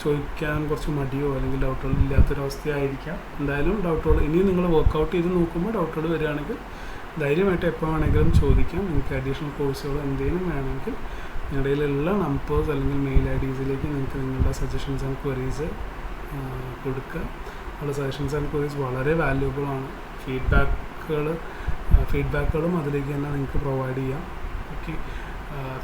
Speaker 1: ചോദിക്കാൻ കുറച്ച് മടിയോ അല്ലെങ്കിൽ ഡൗട്ടുകൾ ഇല്ലാത്തൊരവസ്ഥയായിരിക്കാം. എന്തായാലും ഡൗട്ടുകൾ ഇനിയും നിങ്ങൾ വർക്കൗട്ട് ചെയ്ത് നോക്കുമ്പോൾ ഡൗട്ടുകൾ വരികയാണെങ്കിൽ ധൈര്യമായിട്ട് എപ്പോൾ വേണമെങ്കിലും ചോദിക്കാം. നിങ്ങൾക്ക് അഡീഷണൽ കോഴ്സുകൾ എന്തെങ്കിലും വേണമെങ്കിൽ നിങ്ങളുടെ കയ്യിലുള്ള നമ്പേഴ്സ് അല്ലെങ്കിൽ മെയിൽ IDസിലേക്ക് നിങ്ങൾക്ക് നിങ്ങളുടെ സജഷൻസ് ആൻഡ് ക്വറീസ് കൊടുക്കുക. നമ്മുടെ സജഷൻസ് ആൻഡ് ക്വറീസ് വളരെ വാല്യുബിളാണ്. ഫീഡ്ബാക്കുകളും അതിലേക്ക് തന്നെ നിങ്ങൾക്ക് പ്രൊവൈഡ് ചെയ്യാം. ഓക്കെ,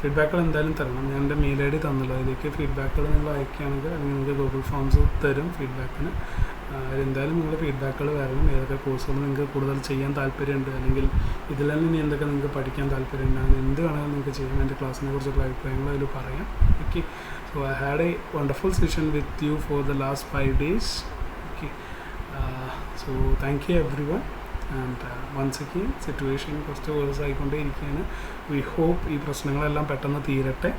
Speaker 1: ഫീഡ്ബാക്കുകൾ എന്തായാലും തരണം. ഞാൻ എൻ്റെ മെയിൽ ID തന്നുള്ളൂ. അതിലേക്ക് ഫീഡ്ബാക്കുകൾ നിങ്ങൾ അയക്കുകയാണെങ്കിൽ അല്ലെങ്കിൽ നിങ്ങൾക്ക് ഗൂഗിൾ ഫോംസ് തരും ഫീഡ്ബാക്കിന്. എന്തായാലും നിങ്ങളുടെ ഫീഡ്ബാക്കുകൾ വരണം. ഏതൊക്കെ കോഴ്സുകൾ നിങ്ങൾക്ക് കൂടുതൽ ചെയ്യാൻ താല്പര്യമുണ്ട്, അല്ലെങ്കിൽ ഇതിൽ തന്നെ ഇനി എന്തൊക്കെ നിങ്ങൾക്ക് പഠിക്കാൻ താല്പര്യമുണ്ട്, അങ്ങനെ എന്ത് വേണമെങ്കിലും നിങ്ങൾക്ക് ചെയ്യാം. എൻ്റെ ക്ലാസ്സിനെ കുറിച്ചുള്ള അഭിപ്രായങ്ങൾ അതിൽ പറയാം. Okay, so I had a wonderful session with you for the last 5 days. Okay, so thank you everyone. And once again situation കുറച്ച് വേഴ്സ് ആയിക്കൊണ്ടേ ഇരിക്കുകയാണ്. വി ഹോപ്പ് ഈ പ്രശ്നങ്ങളെല്ലാം പെട്ടെന്ന് തീരട്ടെ.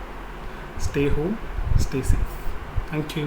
Speaker 1: Stay home, stay safe. Thank U.